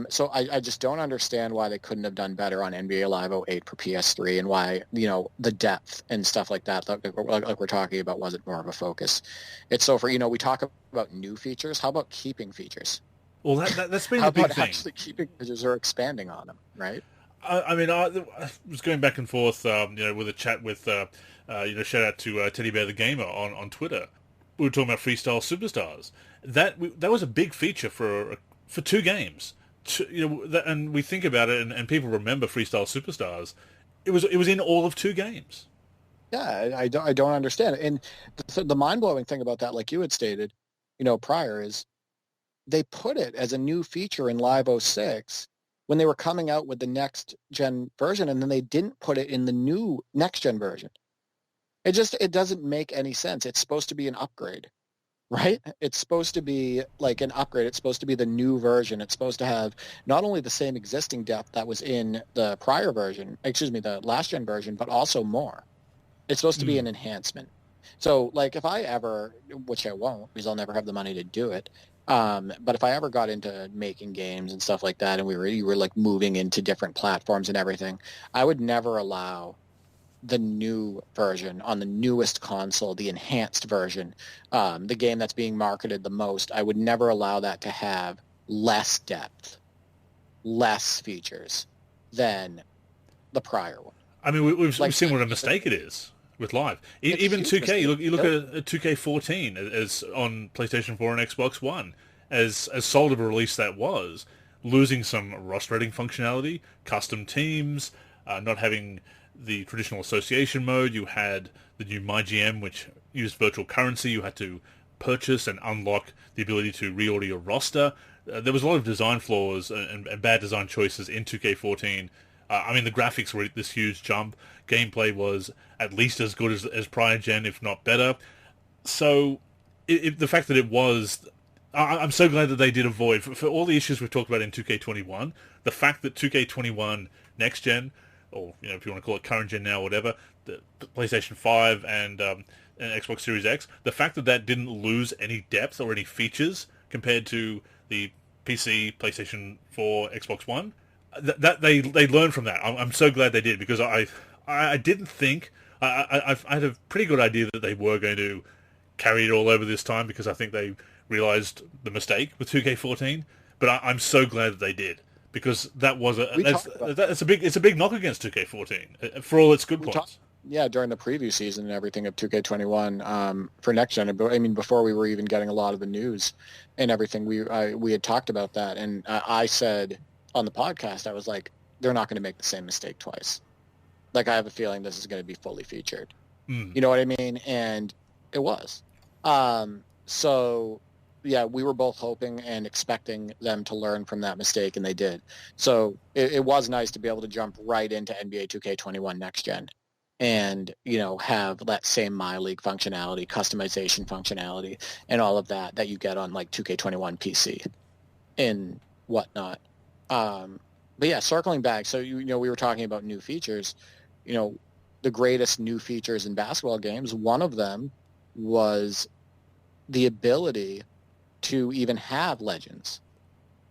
So I just don't understand why they couldn't have done better on NBA Live 08 for PS3, and why, the depth and stuff like that, like we're talking about, wasn't more of a focus. It's so we talk about new features. How about keeping features? Well, that's been the big thing. How about actually keeping features or expanding on them, right? I was going back and forth, with a chat with, shout out to Teddy Bear the Gamer on Twitter. We were talking about Freestyle Superstars. That was a big feature for 2 games. And we think about it, and people remember Freestyle Superstars. It was in all of 2 games. Yeah, I don't understand. And the mind-blowing thing about that, like you had stated, prior, is they put it as a new feature in Live 06 when they were coming out with the next-gen version, and then they didn't put it in the new next-gen version. It doesn't make any sense. It's supposed to be an upgrade, right? It's supposed to be like an upgrade. It's supposed to be the new version. It's supposed to have not only the same existing depth that was in the prior version, the last-gen version, but also more. It's supposed to be an enhancement. So, if I ever, which I won't, because I'll never have the money to do it, but if I ever got into making games and stuff like that, and you were moving into different platforms and everything, I would never allow the new version on the newest console, the enhanced version, the game that's being marketed the most. I would never allow that to have less depth, less features, than the prior one. I mean, we've Like, seen what a mistake it is with live. it's a Even huge 2K, mistake. you look at 2K14 as on PlayStation 4 and Xbox One, as solid of a release that was, losing some roster-rating functionality, custom teams, not having the traditional association mode. You had the new MyGM, which used virtual currency. You had to purchase and unlock the ability to reorder your roster. There was a lot of design flaws and bad design choices in 2K14. I mean, the graphics were this huge jump. Gameplay was at least as good as prior gen, if not better. So, the fact that it was... I'm so glad that they did avoid, for all the issues we've talked about in 2K21, the fact that 2K21 next gen, or if you want to call it current gen now, whatever, the PlayStation 5 and Xbox Series X, the fact that that didn't lose any depth or any features compared to the PC, PlayStation 4, Xbox One, that they learned from that. I'm so glad they did, because I didn't think... I had a pretty good idea that they were going to carry it all over this time, because I think they realized the mistake with 2K14, but I'm so glad that they did, because that was it's a big knock against 2K14 for all its good points. During the preview season and everything of 2K21 for next gen. I mean, before we were even getting a lot of the news and everything, we had talked about that, and I said on the podcast, I was like, they're not going to make the same mistake twice. Like, I have a feeling this is going to be fully featured. You know what I mean? And it was. So, yeah, we were both hoping and expecting them to learn from that mistake, and they did. So it was nice to be able to jump right into NBA 2K21 Next Gen and, have that same My League functionality, customization functionality, and all of that you get on, like, 2K21 PC and whatnot. But, yeah, circling back, so, we were talking about new features. The greatest new features in basketball games, one of them was the ability to even have legends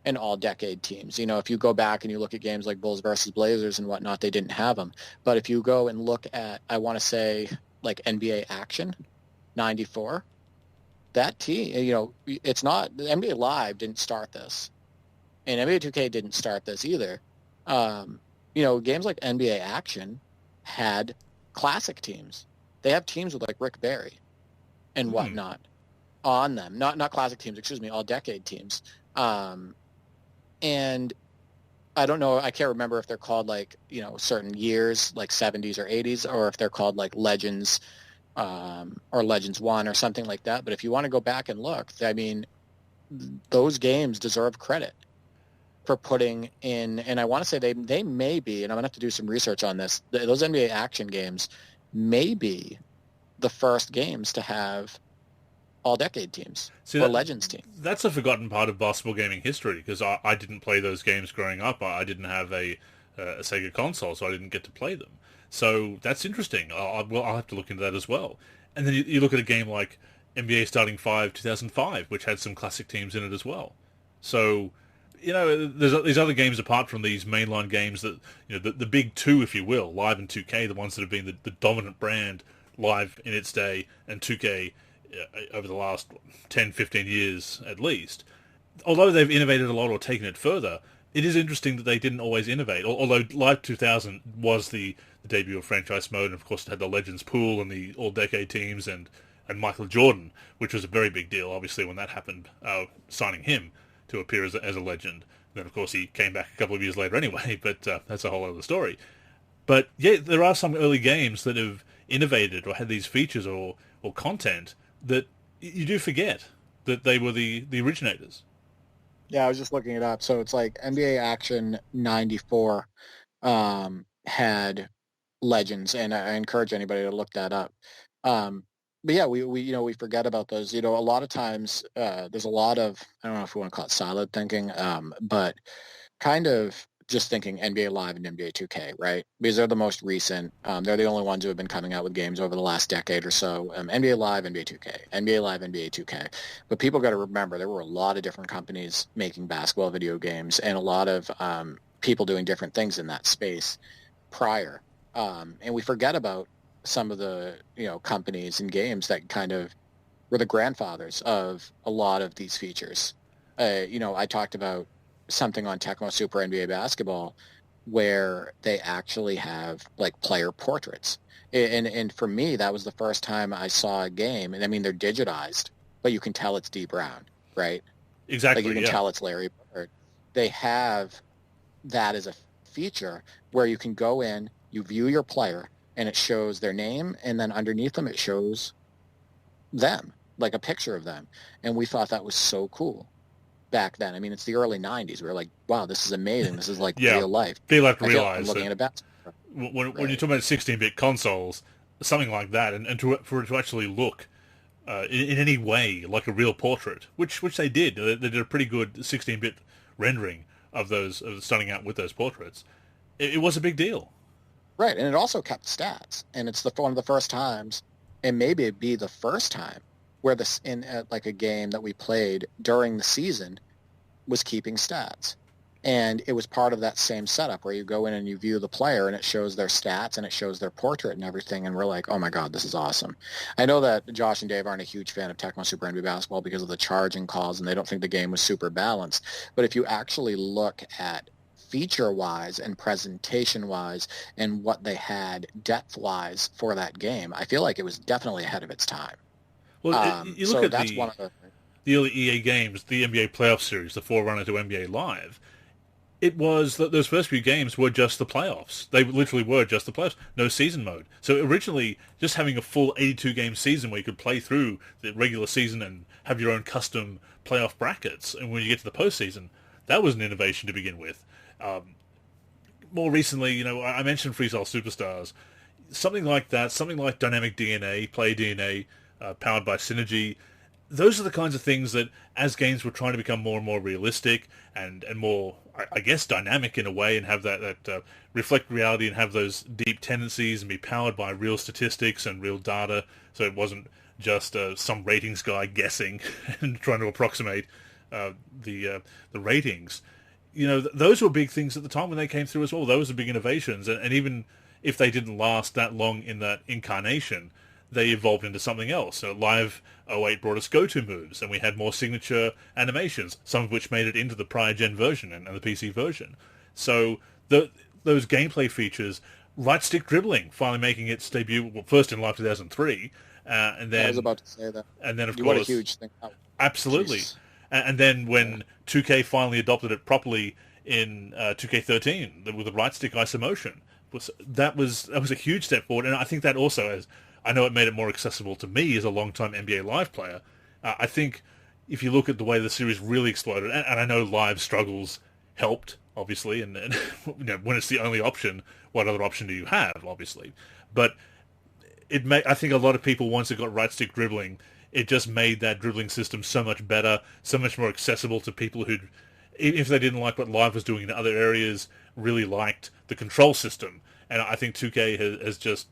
and all-decade teams. If you go back and you look at games like Bulls versus Blazers and whatnot, they didn't have them. But if you go and look at, I want to say, like NBA Action 94, that team, it's not... The NBA Live didn't start this, and NBA 2K didn't start this either. Games like NBA Action had classic teams. They have teams with, like, Rick Barry and whatnot on them. Not classic teams, excuse me, all-decade teams. And I don't know, I can't remember if they're called, like, certain years, like 70s or 80s, or if they're called, like, Legends or Legends 1 or something like that. But if you want to go back and look, I mean, those games deserve credit for putting in, and I want to say they may be, and I'm going to have to do some research on this, those NBA Action games may be the first games to have all-decade teams or Legends teams. That's a forgotten part of basketball gaming history, because I didn't play those games growing up. I didn't have a Sega console, so I didn't get to play them. So that's interesting. I'll have to look into that as well. And then you look at a game like NBA Starting 5 2005, which had some classic teams in it as well. So, there's these other games apart from these mainline games that, the big two, if you will, Live and 2K, the ones that have been the dominant brand, Live in its day and 2K over the last 10, 15 years at least. Although they've innovated a lot or taken it further, it is interesting that they didn't always innovate. Although Live 2000 was the debut of franchise mode, and of course it had the Legends pool and the all-decade teams and Michael Jordan, which was a very big deal, obviously, when that happened, signing him to appear as a legend. Then, of course, he came back a couple of years later anyway, but that's a whole other story. But, yeah, there are some early games that have innovated or had these features or content that you do forget that they were the originators. Yeah, I was just looking it up. So it's like NBA Action 94 had Legends, and I encourage anybody to look that up. But yeah, we forget about those. A lot of times there's a lot of, I don't know if we want to call it siloed thinking, but kind of just thinking NBA Live and NBA 2K, right? Because they're the most recent. They're the only ones who have been coming out with games over the last decade or so. NBA Live, NBA 2K, NBA Live, NBA 2K. But people got to remember there were a lot of different companies making basketball video games, and a lot of people doing different things in that space prior. And we forget about some of the companies and games that kind of were the grandfathers of a lot of these features. I talked about something on Tecmo Super NBA Basketball where they actually have like player portraits. And for me, that was the first time I saw a game. And I mean, they're digitized, but you can tell it's Dee Brown, right? Like you Exactly, can yeah. tell it's Larry Bird. They have that as a feature where you can go in, you view your player, and it shows their name, and then underneath them it shows them, like a picture of them. And we thought that was so cool back then. I mean, it's the early 90s. We were like, wow, this is amazing. This is like Yeah, real life. people have to I feel like I'm realize looking that at a basketball. when you're Right. talking about 16-bit consoles, something like that, and for it to actually look in any way like a real portrait, which they did. They did a pretty good 16-bit rendering of those, starting out with those portraits. It was a big deal. Right. And it also kept stats. And it's one of the first times, and maybe it'd be the first time, where this in like a game that we played during the season was keeping stats. And it was part of that same setup where you go in and you view the player and it shows their stats and it shows their portrait and everything. And we're like, oh my God, this is awesome. I know that Josh and Dave aren't a huge fan of Tecmo Super NBA Basketball because of the charging calls and they don't think the game was super balanced. But if you actually look at feature-wise and presentation-wise and what they had depth-wise for that game, I feel like it was definitely ahead of its time. Well, you look So at that's one of the... the early EA games, the NBA playoff series, the forerunner to NBA Live. It was that those first few games were just the playoffs. They literally were just the playoffs, no season mode. So originally, just having a full 82-game season where you could play through the regular season and have your own custom playoff brackets, and when you get to the postseason, that was an innovation to begin with. More recently, I mentioned Freestyle Superstars. Something like that, something like Dynamic DNA, Play DNA, powered by Synergy. Those are the kinds of things that, as games were trying to become more and more realistic and more, I guess, dynamic in a way, and have that reflect reality and have those deep tendencies and be powered by real statistics and real data, so it wasn't just some ratings guy guessing and trying to approximate the ratings. Those were big things at the time when they came through as well. Those were big innovations, and even if they didn't last that long in that incarnation, they evolved into something else. So Live 08 brought us go-to moves, and we had more signature animations, some of which made it into the prior gen version and the PC version. So those gameplay features, right-stick dribbling, finally making its debut, well, first in Live 2003, and then... I was about to say that. And then, of What a course... huge thing. Oh, Absolutely. jeez. And then when 2K finally adopted it properly in 2K13 with the right-stick isomotion, that was a huge step forward. And I think that also, as I know, it made it more accessible to me as a long-time NBA Live player. I think if you look at the way the series really exploded, and I know Live struggles helped, obviously, and when it's the only option, what other option do you have, obviously? But I think a lot of people, once it got right-stick dribbling, it just made that dribbling system so much better, so much more accessible to people who, if they didn't like what Live was doing in other areas, really liked the control system. And I think 2K has just,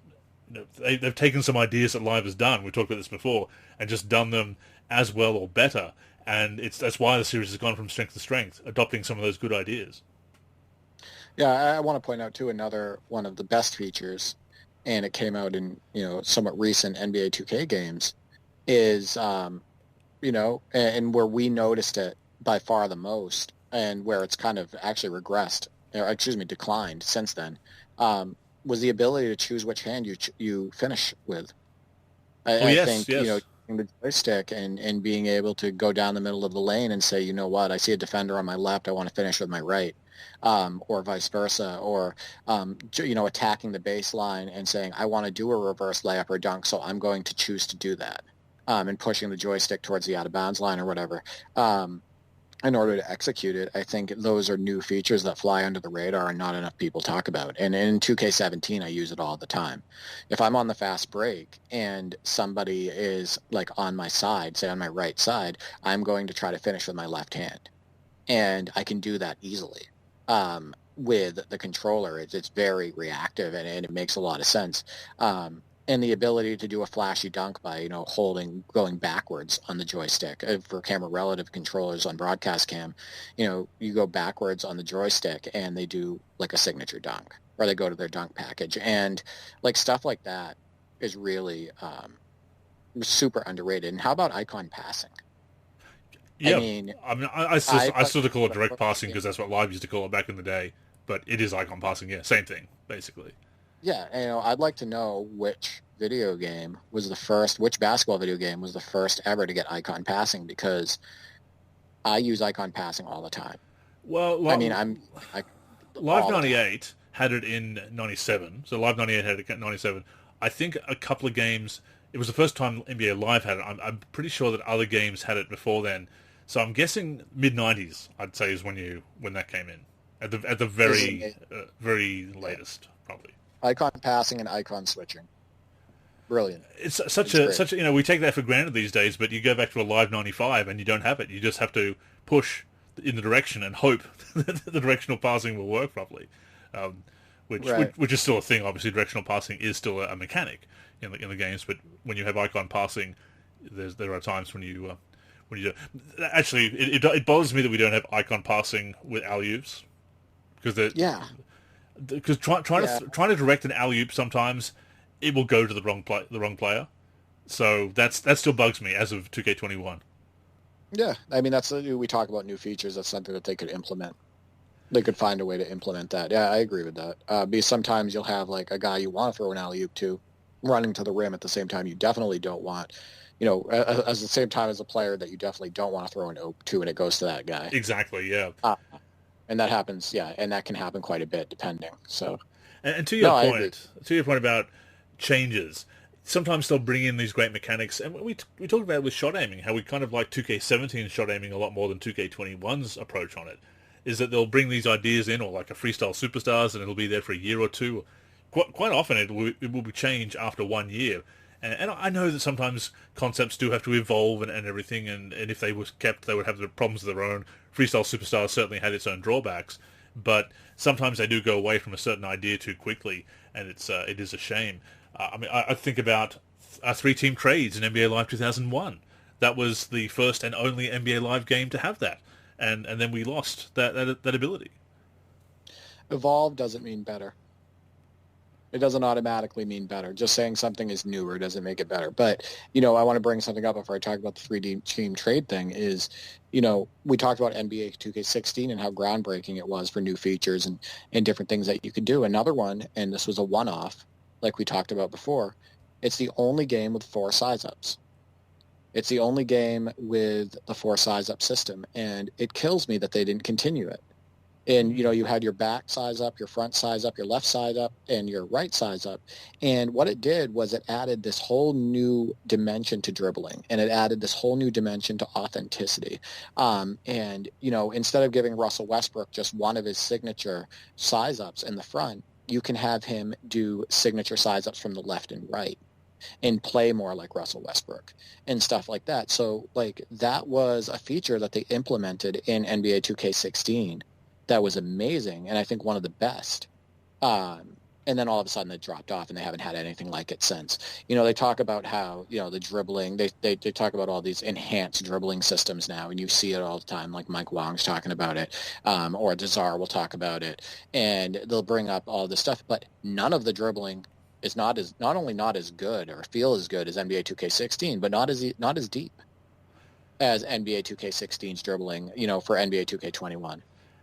they've taken some ideas that Live has done, we talked about this before, and just done them as well or better. And that's why the series has gone from strength to strength, adopting some of those good ideas. Yeah, I want to point out, too, another one of the best features, and it came out in, somewhat recent NBA 2K games, is, and where we noticed it by far the most, and where it's kind of actually regressed, declined since then, was the ability to choose which hand you finish with. I think, yes. the joystick and being able to go down the middle of the lane and say, you know what, I see a defender on my left, I want to finish with my right. Or vice versa, or attacking the baseline and saying, I want to do a reverse layup or dunk, so I'm going to choose to do that, and pushing the joystick towards the out-of-bounds line or whatever, in order to execute it. I think those are new features that fly under the radar and not enough people talk about. And in 2K17, I use it all the time. If I'm on the fast break and somebody is like on my side, say on my right side, I'm going to try to finish with my left hand. And I can do that easily. With the controller, it's very reactive and it makes a lot of sense. And the ability to do a flashy dunk by, going backwards on the joystick. For camera relative controllers on broadcast cam, you go backwards on the joystick and they do like a signature dunk, or they go to their dunk package. And like stuff like that is really super underrated. And how about icon passing? Yeah, I mean, I still call it direct passing because that's what Live used to call it back in the day. but it is icon parsing. Yeah, same thing basically. Yeah, and, I'd like to know which basketball video game was the first ever to get icon passing, because I use icon passing all the time. Well, I mean, I Live all the time. 98 had it in 97, so Live 98 had it in 97. I think a couple of games, it was the first time NBA Live had it. I'm pretty sure that other games had it before then. So I'm guessing mid-90s, I'd say, is when that came in. At the very Yeah. latest, probably. Icon passing and icon switching. Brilliant. It's Great. we take that for granted these days, but you go back to a Live 95 and you don't have it. You just have to push in the direction and hope that the directional passing will work properly. Um, Right. which is still a thing. Obviously, directional passing is still a mechanic in the games, but when you have icon passing, there are times when you do. Actually, it bothers me that we don't have icon passing with alley-oops, because Yeah. trying to direct an alley-oop, sometimes it will go to the wrong player. So that still bugs me as of 2K21. Yeah. I mean, we talk about new features. That's something that they could implement. They could find a way to implement that. Yeah, I agree with that. Because sometimes you'll have like a guy you want to throw an alley-oop to running to the rim at the same time you definitely don't want, as the same time as a player that you definitely don't want to throw an oop to, and it goes to that guy. Exactly, yeah. And that happens, yeah, and that can happen quite a bit depending. So, And to no, I agree. your point about changes, sometimes they'll bring in these great mechanics, and we talked about it with shot aiming, how we kind of like 2K17 shot aiming a lot more than 2K21's approach on it. Is that they'll bring these ideas in, or like a Freestyle Superstars, and it'll be there for a year or two. Quite often it will be changed after 1 year. And I know that sometimes concepts do have to evolve and everything, and if they were kept, they would have the problems of their own. Freestyle Superstars certainly had its own drawbacks, but sometimes they do go away from a certain idea too quickly, and it is a shame. I think about three-team trades in NBA Live 2001. That was the first and only NBA Live game to have that, and then we lost that ability. Evolve doesn't mean better. It doesn't automatically mean better. Just saying something is newer doesn't make it better. But, I want to bring something up before I talk about the 3D team trade thing is, we talked about NBA 2K16 and how groundbreaking it was for new features and different things that you could do. Another one, and this was a one-off, like we talked about before, it's the only game with 4 size-ups. It's the only game with the 4 size-up system, and it kills me that they didn't continue it. And, you had your back size up, your front size up, your left side up, and your right size up. And what it did was it added this whole new dimension to dribbling, and it added this whole new dimension to authenticity. And, instead of giving Russell Westbrook just one of his signature size ups in the front, you can have him do signature size ups from the left and right and play more like Russell Westbrook and stuff like that. So, that was a feature that they implemented in NBA 2K16 that was amazing, and I think one of the best. And then all of a sudden it dropped off, and they haven't had anything like it since. They talk about how, the dribbling, they talk about all these enhanced dribbling systems now, and you see it all the time, like Mike Wong's talking about it, or Desar will talk about it, and they'll bring up all this stuff, but none of the dribbling is not only not as good or feel as good as NBA 2K16, but not as deep as NBA 2K16's dribbling, for NBA 2K21.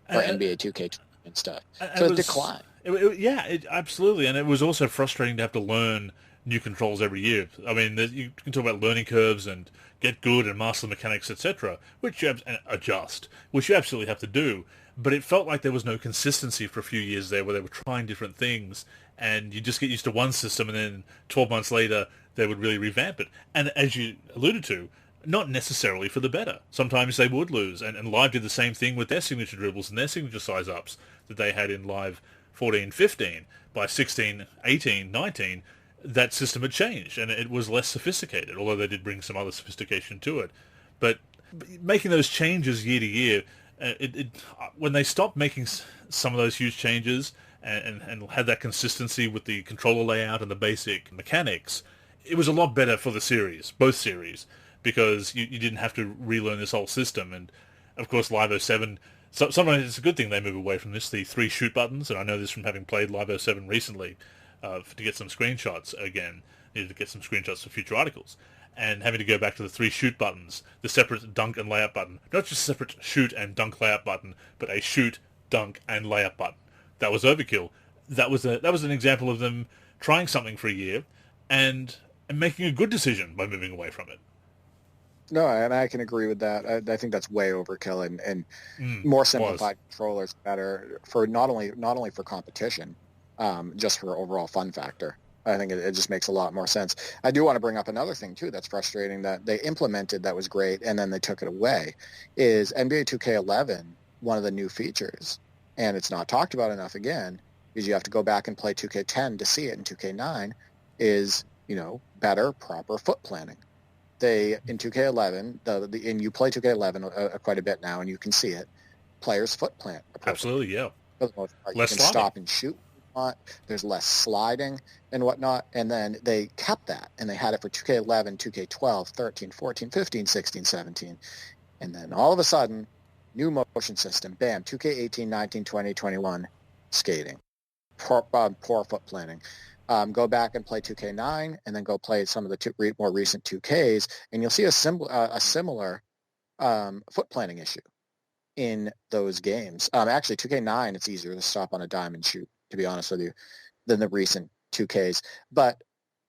Or NBA 2K and stuff. So it declined. Absolutely. And it was also frustrating to have to learn new controls every year. I mean, you can talk about learning curves and get good and master the mechanics, etc., and adjust, which you absolutely have to do. But it felt like there was no consistency for a few years there, where they were trying different things, and you just get used to one system, and then 12 months later, they would really revamp it. And as you alluded to, not necessarily for the better. Sometimes they would lose, and Live did the same thing with their signature dribbles and their signature size-ups that they had in Live 14-15. By 16, 18, 19, that system had changed, and it was less sophisticated, although they did bring some other sophistication to it. But making those changes year to year, when they stopped making some of those huge changes and had that consistency with the controller layout and the basic mechanics, it was a lot better for the series, both series, because you didn't have to relearn this whole system. And, of course, Live 07, sometimes it's a good thing they move away from this, the 3 shoot buttons, and I know this from having played Live 07 recently, to get some screenshots again, needed to get some screenshots for future articles, and having to go back to the 3 shoot buttons, the separate dunk and layup button, not just a separate shoot and dunk layup button, but a shoot, dunk, and layup button. that was overkill. That was an example of them trying something for a year and making a good decision by moving away from it. No, and I can agree with that. I think that's way overkill, and more Was. simplified controllers better for not only for competition, just for overall fun factor. I think it just makes a lot more sense. I do want to bring up another thing too that's frustrating that they implemented that was great and then they took it away. Is NBA 2K11 one of the new features, and it's not talked about enough again, because you have to go back and play 2K10 to see it, and 2K9 is, better, proper foot planning. They, in 2K11, and you play 2K11 quite a bit now, and you can see it, players foot plant appropriately. Absolutely, yeah. For the most part, Less you can sliding. stop and shoot. There's less sliding and whatnot, and then they kept that, and they had it for 2K11, 2K12, 13, 14, 15, 16, 17, and then all of a sudden, new motion system, bam, 2K18, 19, 20, 21, skating. Poor foot planning. Go back and play 2K9, and then go play some of the more recent 2Ks, and you'll see a similar foot planning issue in those games. Actually, 2K9, it's easier to stop on a dime and shoot, to be honest with you, than the recent 2Ks. But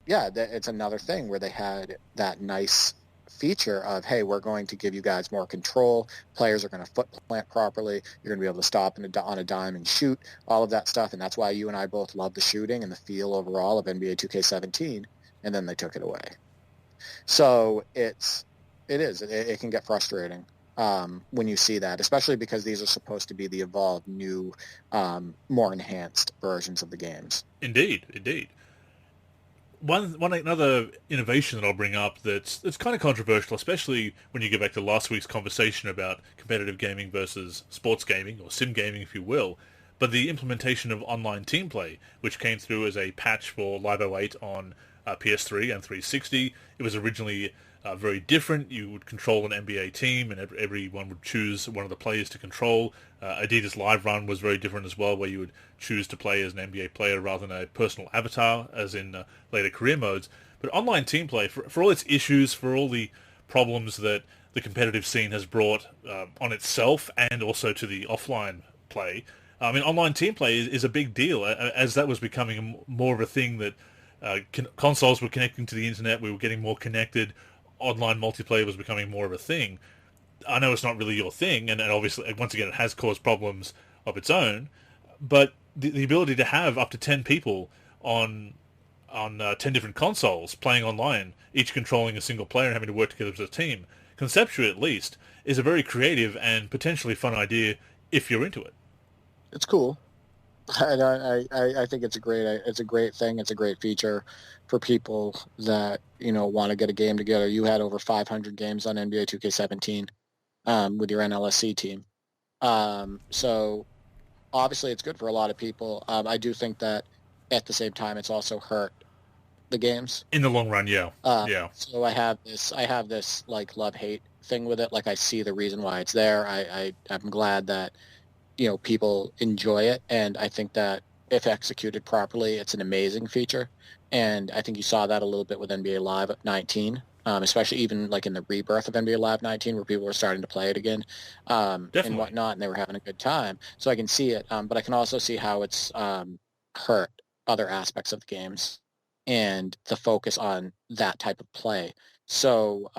yeah, it's another thing where they had that nice feature of, hey, we're going to give you guys more control. Players are going to foot plant properly. You're going to be able to stop on a dime and shoot, all of that stuff. And that's why you and I both love the shooting and the feel overall of NBA 2K17. And then they took it away. So it can get frustrating when you see that, especially because these are supposed to be the evolved, new, more enhanced versions of the games. Indeed. Another innovation that I'll bring up that's kind of controversial, especially when you go back to last week's conversation about competitive gaming versus sports gaming, or sim gaming if you will, but the implementation of online team play, which came through as a patch for Live 08 on PS3 and 360. It was originally very different. You would control an NBA team, and everyone would choose one of the players to control. Adidas Live Run was very different as well, where you would choose to play as an NBA player rather than a personal avatar, as in later career modes. But online team play, for all its issues, for all the problems that the competitive scene has brought on itself and also to the offline play, I mean, online team play is a big deal, as that was becoming more of a thing that consoles were connecting to the internet, we were getting more connected, online multiplayer was becoming more of a thing. I know it's not really your thing, and obviously, once again, it has caused problems of its own, but the ability to have up to 10 people on 10 different consoles playing online, each controlling a single player and having to work together as a team, conceptually at least, is a very creative and potentially fun idea if you're into it. It's cool. I think it's a great thing. It's a great feature for people that want to get a game together. You had over 500 games on NBA 2K17 with your NLSC team, so obviously it's good for a lot of people. I do think that at the same time it's also hurt the games in the long run. Yeah. So I have this like love-hate thing with it. Like, I see the reason why it's there. I'm glad that people enjoy it, and I think that if executed properly, it's an amazing feature. And I think you saw that a little bit with NBA Live 19, especially even like in the rebirth of NBA Live 19, where people were starting to play it again and whatnot, and they were having a good time. So I can see it, but I can also see how it's hurt other aspects of the games and the focus on that type of play. So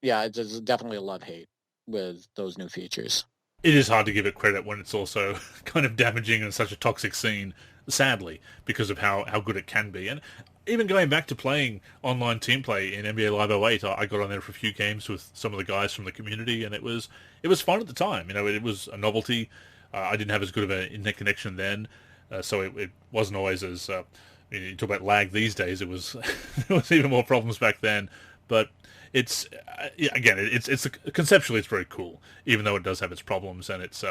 yeah, it's definitely a love-hate with those new features. It is hard to give it credit when it's also kind of damaging in such a toxic scene, sadly, because of how good it can be. And even going back to playing online team play in NBA Live 08, I got on there for a few games with some of the guys from the community, and it was fun at the time. It was a novelty. I didn't have as good of an internet connection then, so it wasn't always as... you talk about lag these days, it was there was even more problems back then. But it's conceptually it's very cool, even though it does have its problems and its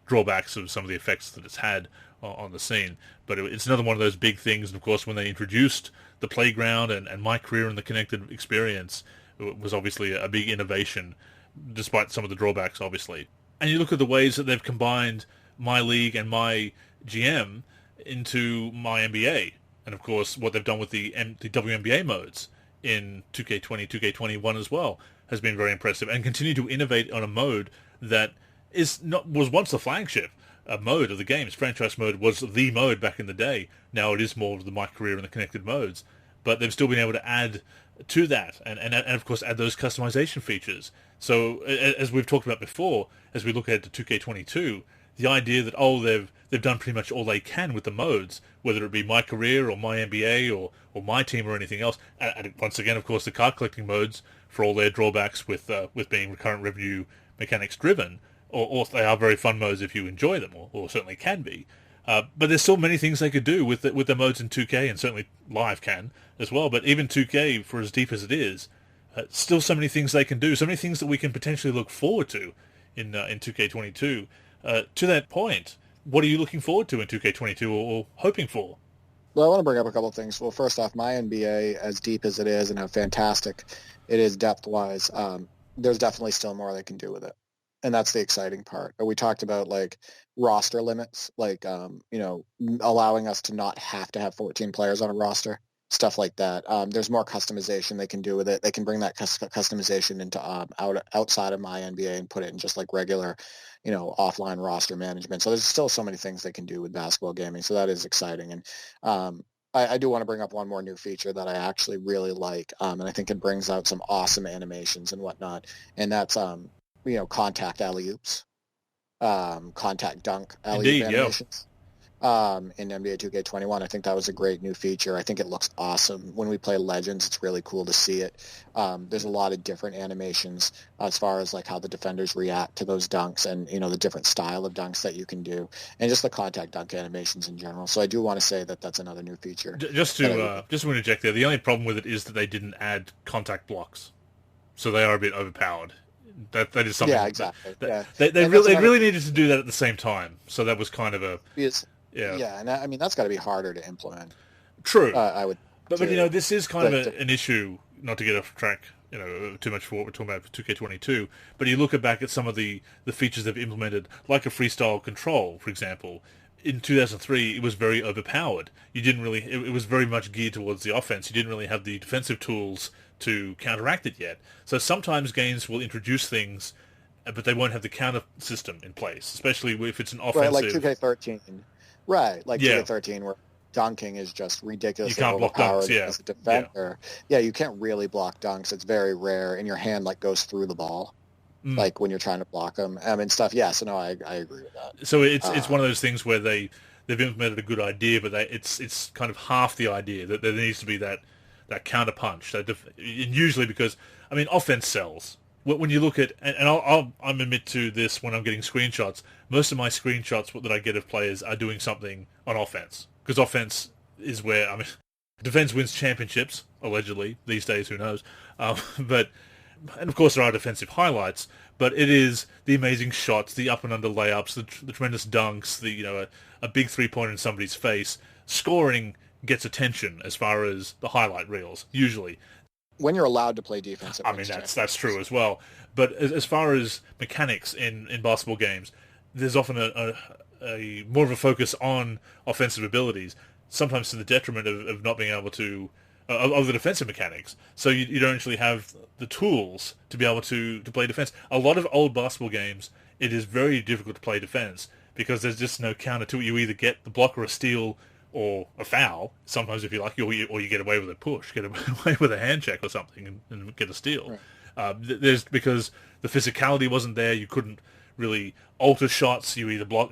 drawbacks of some of the effects that it's had on the scene. But it's another one of those big things. And of course, when they introduced the playground and my career in the connected experience, it was obviously a big innovation, despite some of the drawbacks, obviously. And you look at the ways that they've combined my league and my GM into my NBA, and of course what they've done with the WNBA modes in 2K20, 2K21 as well has been very impressive, and continue to innovate on a mode that was once the flagship mode of the games. Franchise mode was the mode back in the day. Now it is more of the My Career and the connected modes. But they've still been able to add to that, and of course add those customization features. So as we've talked about before, as we look ahead to 2K22, the idea that they've done pretty much all they can with the modes, whether it be My Career or My NBA or My Team or anything else. And once again, of course, the card collecting modes, for all their drawbacks with being recurrent revenue mechanics driven, or they are very fun modes if you enjoy them, or certainly can be. But there's still many things they could do with the modes in 2K, and certainly Live can as well. But even 2K, for as deep as it is, still so many things they can do, so many things that we can potentially look forward to in 2K22. To that point, what are you looking forward to in 2K22 or hoping for? Well, I want to bring up a couple of things. Well, first off, my NBA, as deep as it is and how fantastic it is depth-wise, there's definitely still more they can do with it. And that's the exciting part. We talked about like roster limits, like, allowing us to not have to have 14 players on a roster, stuff like that. There's more customization they can do with it. They can bring that customization into outside of my NBA and put it in just like regular, offline roster management. So there's still so many things they can do with basketball gaming. So that is exciting. And I do want to bring up one more new feature that I actually really like, and I think it brings out some awesome animations and whatnot. And that's contact alley-oops, contact dunk alley-oop animations. In NBA 2K21. I think that was a great new feature. I think it looks awesome. When we play Legends, it's really cool to see it. There's a lot of different animations as far as like how the defenders react to those dunks and, the different style of dunks that you can do, and just the contact dunk animations in general. So I do want to say that that's another new feature. Just to interject there, the only problem with it is that they didn't add contact blocks. So they are a bit overpowered. That is something. Yeah, exactly. They really needed to do that at the same time. So that was kind of a... Yeah, and I mean, that's got to be harder to implement. True. I would... But this is kind of an issue, not to get off track, too much for what we're talking about for 2K22, but you look back at some of the features they've implemented, like a freestyle control, for example. In 2003, it was very overpowered. You didn't really... It was very much geared towards the offense. You didn't really have the defensive tools to counteract it yet. So sometimes games will introduce things, but they won't have the counter system in place, especially if it's an offensive... Right, like 2K13. Right, like 2K13, where dunking is just ridiculously overpowered as a defender. Yeah, you can't really block dunks. It's very rare, and your hand goes through the ball, like when you're trying to block them. Stuff. Yeah, so no, I agree with that. So it's one of those things where they've implemented a good idea, but it's kind of half the idea. That there needs to be that counter punch. Usually because, offense sells. When you look at, and I'll admit to this when I'm getting screenshots, most of my screenshots that I get of players are doing something on offense. Because offense is where, defense wins championships, allegedly, these days, who knows. And of course there are defensive highlights, but it is the amazing shots, the up and under layups, the tremendous dunks, a big three-pointer in somebody's face. Scoring gets attention as far as the highlight reels, usually. When you're allowed to play defense. That's true as well. But as far as mechanics in basketball games, there's often a more of a focus on offensive abilities, sometimes to the detriment of not being able to of the defensive mechanics. So you don't actually have the tools to be able to play defense. A lot of old basketball games, it is very difficult to play defense because there's just no counter to it. You either get the block or a steal or a foul, sometimes if you like, or you get away with a push, get away with a hand check or something and get a steal. Right. Because the physicality wasn't there, you couldn't really alter shots, you either block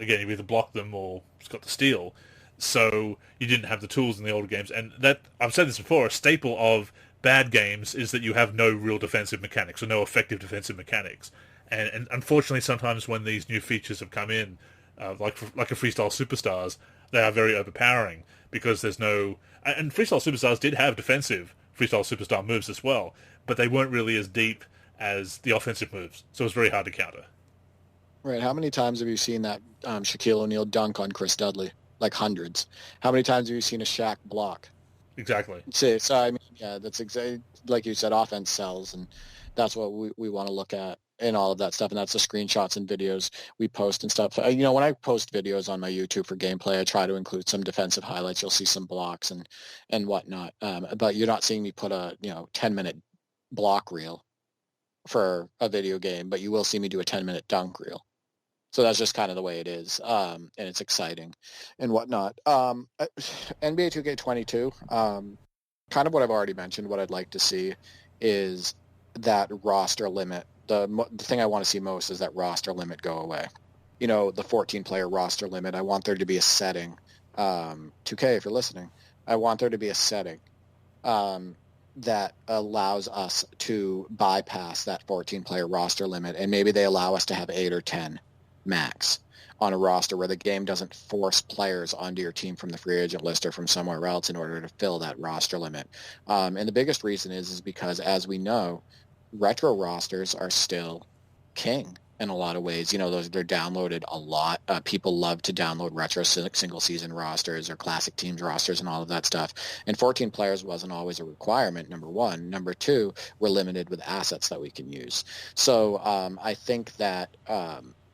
them or just got the steal. So you didn't have the tools in the older games. And that, I've said this before, a staple of bad games is that you have no real defensive mechanics or no effective defensive mechanics. And unfortunately, sometimes when these new features have come in, like a Freestyle Superstars, they are very overpowering because there's no... And Freestyle Superstars did have defensive Freestyle Superstar moves as well, but they weren't really as deep as the offensive moves, so it was very hard to counter. Right. How many times have you seen that Shaquille O'Neal dunk on Chris Dudley? Like hundreds. How many times have you seen a Shaq block? Exactly. So that's exactly like you said. Offense sells, and that's what we want to look at and all of that stuff. And that's the screenshots and videos we post and stuff. When I post videos on my YouTube for gameplay, I try to include some defensive highlights. You'll see some blocks and whatnot. But you're not seeing me put a 10-minute block reel for a video game, but you will see me do a 10-minute dunk reel. So that's just kind of the way it is, and it's exciting and whatnot. NBA 2K22, kind of what I've already mentioned, what I'd like to see is that roster limit. The thing I want to see most is that roster limit go away. The 14-player roster limit. I want there to be a setting. 2K, if you're listening, I want there to be a setting that allows us to bypass that 14-player roster limit, and maybe they allow us to have 8 or 10 max on a roster where the game doesn't force players onto your team from the free agent list or from somewhere else in order to fill that roster limit. And the biggest reason is because, as we know, retro rosters are still king in a lot of ways. They're downloaded a lot. People love to download retro single season rosters or classic teams rosters and all of that stuff. And 14 players wasn't always a requirement, number one. Number two, we're limited with assets that we can use. So I think that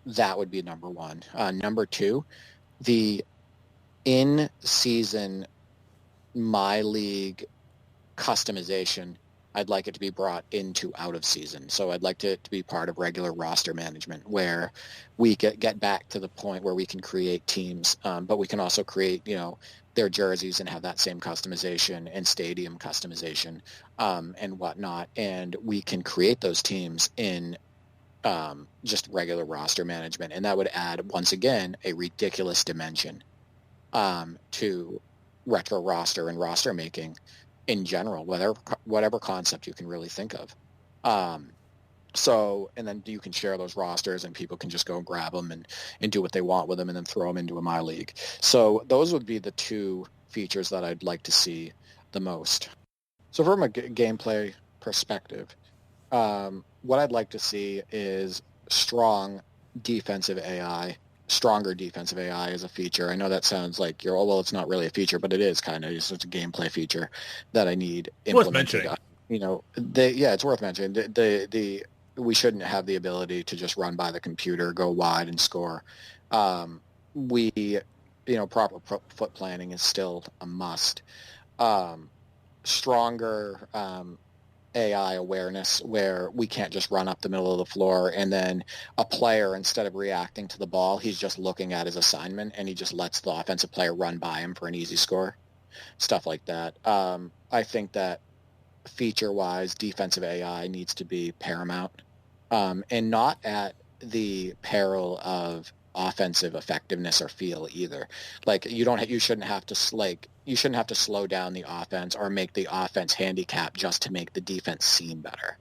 that would be number one. Number two, the in-season My League customization, I'd like it to be brought into out of season. So I'd like it to be part of regular roster management where we get back to the point where we can create teams, but we can also create, their jerseys and have that same customization and stadium customization and whatnot. And we can create those teams in just regular roster management. And that would add, once again, a ridiculous dimension to retro roster and roster making in general, whatever concept you can really think of. And then you can share those rosters and people can just go and grab them and do what they want with them and then throw them into a My League. So those would be the two features that I'd like to see the most. So from a gameplay perspective, what I'd like to see is stronger defensive AI as a feature. I know that sounds like it's not really a feature, but it is kind of. It's a gameplay feature that I need implemented. Worth mentioning. It's worth mentioning. We shouldn't have the ability to just run by the computer, go wide and score. Proper foot planning is still a must. Stronger AI awareness where we can't just run up the middle of the floor and then a player, instead of reacting to the ball, he's just looking at his assignment and he just lets the offensive player run by him for an easy score. Stuff like that. I think that feature-wise, defensive AI needs to be paramount, and not at the peril of offensive effectiveness or feel either. Like you shouldn't have to slow down the offense or make the offense handicap just to make the defense seem better.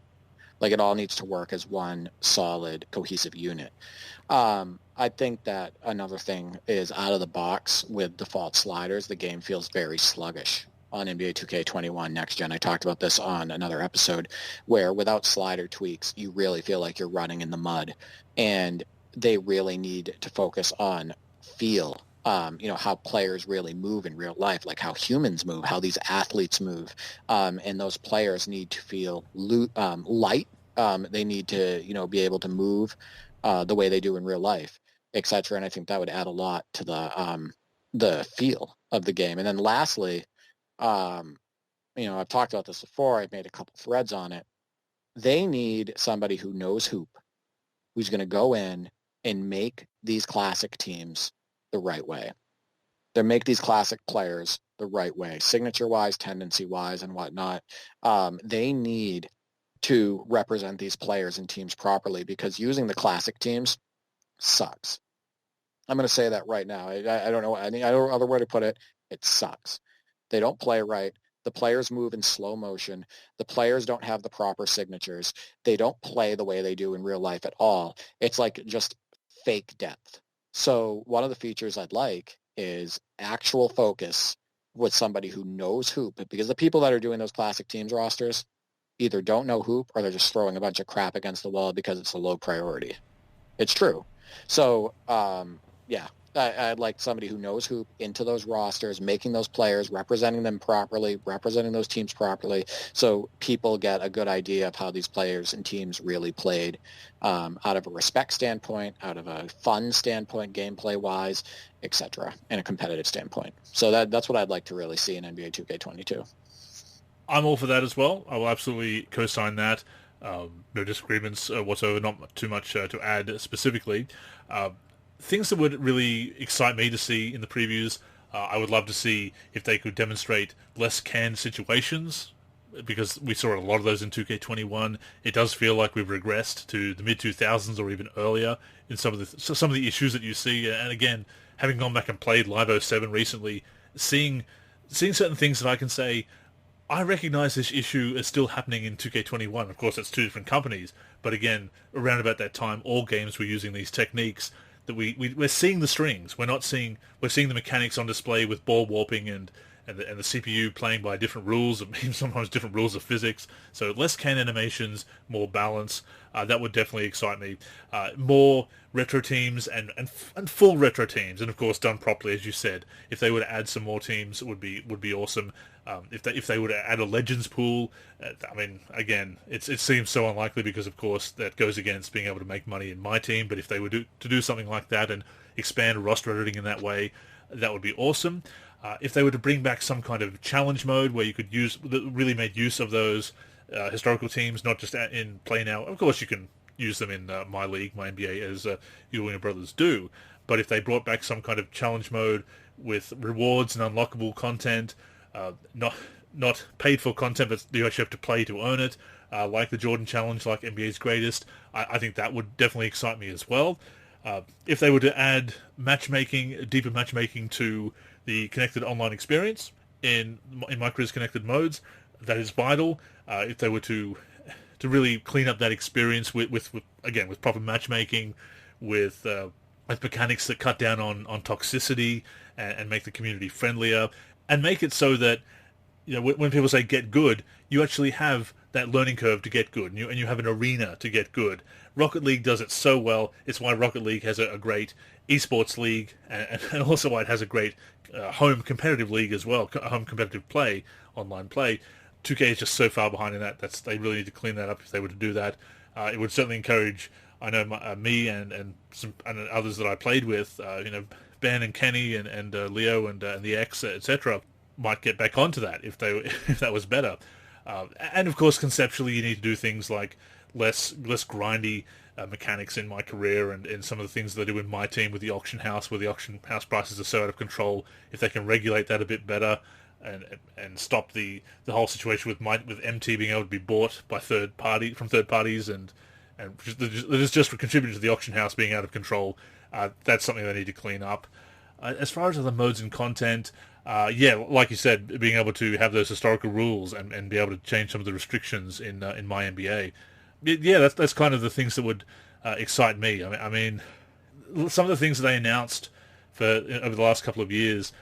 Like it all needs to work as one solid, cohesive unit. I think that another thing is out of the box with default sliders, the game feels very sluggish on NBA 2K21 Next Gen. I talked about this on another episode where without slider tweaks, you really feel like you're running in the mud, and they really need to focus on feel, how players really move in real life, like how humans move, how these athletes move. And those players need to feel light. They need to, be able to move the way they do in real life, etc. And I think that would add a lot to the feel of the game. And then lastly, I've talked about this before. I've made a couple threads on it. They need somebody who knows hoop, who's going to go in and make these classic teams the right way. They make these classic players the right way, signature-wise, tendency-wise, and whatnot. They need to represent these players and teams properly because using the classic teams sucks. I'm going to say that right now. I don't know any other way to put it. It sucks. They don't play right. The players move in slow motion. The players don't have the proper signatures. They don't play the way they do in real life at all. It's like just fake depth. So one of the features I'd like is actual focus with somebody who knows hoop, because the people that are doing those classic teams rosters either don't know hoop or they're just throwing a bunch of crap against the wall because it's a low priority. It's true. So, I'd like somebody who knows hoop into those rosters, making those players, representing them properly, representing those teams properly, so people get a good idea of how these players and teams really played out of a respect standpoint, out of a fun standpoint, gameplay-wise, etc., and a competitive standpoint. So that's what I'd like to really see in NBA 2K22. I'm all for that as well. I will absolutely co-sign that. No disagreements whatsoever, not too much to add specifically. things that would really excite me to see in the previews, I would love to see if they could demonstrate less canned situations, because we saw a lot of those in 2K21. It does feel like we've regressed to the mid-2000s or even earlier in some of the issues that you see. And again, having gone back and played Live 07 recently, seeing certain things that I can say, I recognize this issue as still happening in 2K21. Of course, it's two different companies, but again, around about that time, all games were using these techniques that we're seeing the strings. We're seeing the mechanics on display with ball warping and the CPU playing by different rules, sometimes different rules of physics. So less can animations, more balance. That would definitely excite me. More retro teams and full retro teams, and of course done properly, as you said. If they were to add some more teams, it would be awesome. If they were to add a Legends pool, I mean, again, it seems so unlikely because of course that goes against being able to make money in my team. But if they were to do something like that and expand roster editing in that way, that would be awesome. If they were to bring back some kind of challenge mode where you could really made use of those historical teams, not just in Play Now. Of course, you can use them in my league, my NBA, as you and your brothers do. But if they brought back some kind of challenge mode with rewards and unlockable content, not paid for content, but you actually have to play to earn it, like the Jordan Challenge, like NBA's Greatest, I think that would definitely excite me as well. If they were to add deeper matchmaking to the connected online experience in my career's connected modes, that is vital. If they were to really clean up that experience with proper matchmaking, with mechanics that cut down on toxicity and make the community friendlier, and make it so that, you know, when people say get good, you actually have that learning curve to get good, and you have an arena to get good. Rocket League does it so well. It's why Rocket League has a great esports league, and also why it has a great home competitive league as well, home competitive play, online play. 2K is just so far behind in that. They really need to clean that up if they were to do that. It would certainly encourage, I know, me and others that I played with, Ben and Kenny and Leo and the X, etc., might get back onto that if that was better. And of course, conceptually, you need to do things like less grindy mechanics in my career, and some of the things they do in my team with the auction house, where the auction house prices are so out of control. If they can regulate that a bit better, and stop the whole situation with MT being able to be bought by third parties, and just contributing to the auction house being out of control, that's something they need to clean up. As far as other modes and content, like you said, being able to have those historical rules and be able to change some of the restrictions in my NBA, that's kind of the things that would excite me. I mean, some of the things that they announced over the last couple of years,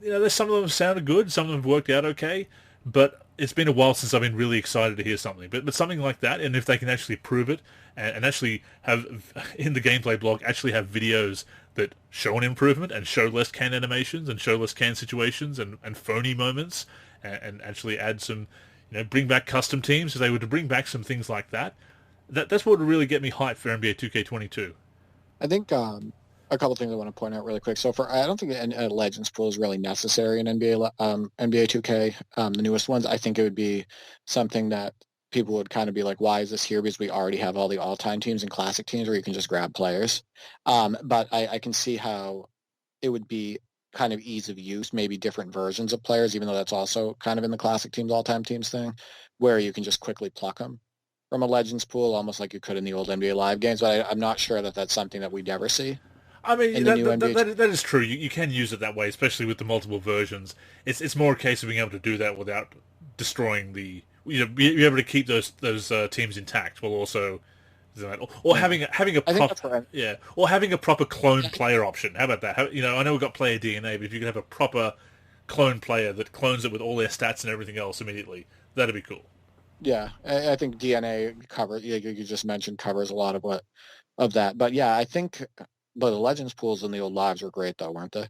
there's some of them sounded good, some of them have worked out okay, but it's been a while since I've been really excited to hear something. But something like that, and if they can actually prove it, and actually have, in the gameplay blog, actually have videos that show an improvement and show less can animations and show less can situations and phony moments, and actually add some, bring back custom teams. If they were to bring back some things like that's what would really get me hyped for NBA 2K22. I think a couple things I want to point out really quick. So I don't think a Legends pool is really necessary in NBA 2K, the newest ones. I think it would be something that people would kind of be like, why is this here? Because we already have all the all-time teams and classic teams where you can just grab players. But I can see how it would be kind of ease of use, maybe different versions of players, even though that's also kind of in the classic teams, all-time teams thing, where you can just quickly pluck them from a Legends pool, almost like you could in the old NBA Live games. But I'm not sure that that's something that we'd ever see. I mean, that is true. You can use it that way, especially with the multiple versions. It's more a case of being able to do that without destroying the. Be able to keep those teams intact while also, or having a proper or having a proper clone player option. How about that? I know we've got player DNA, but if you could have a proper clone player that clones it with all their stats and everything else immediately, that'd be cool. Yeah, I think DNA covers. You just mentioned covers a lot of that. But yeah, I think. But the Legends pools in the old lives were great, though, weren't they?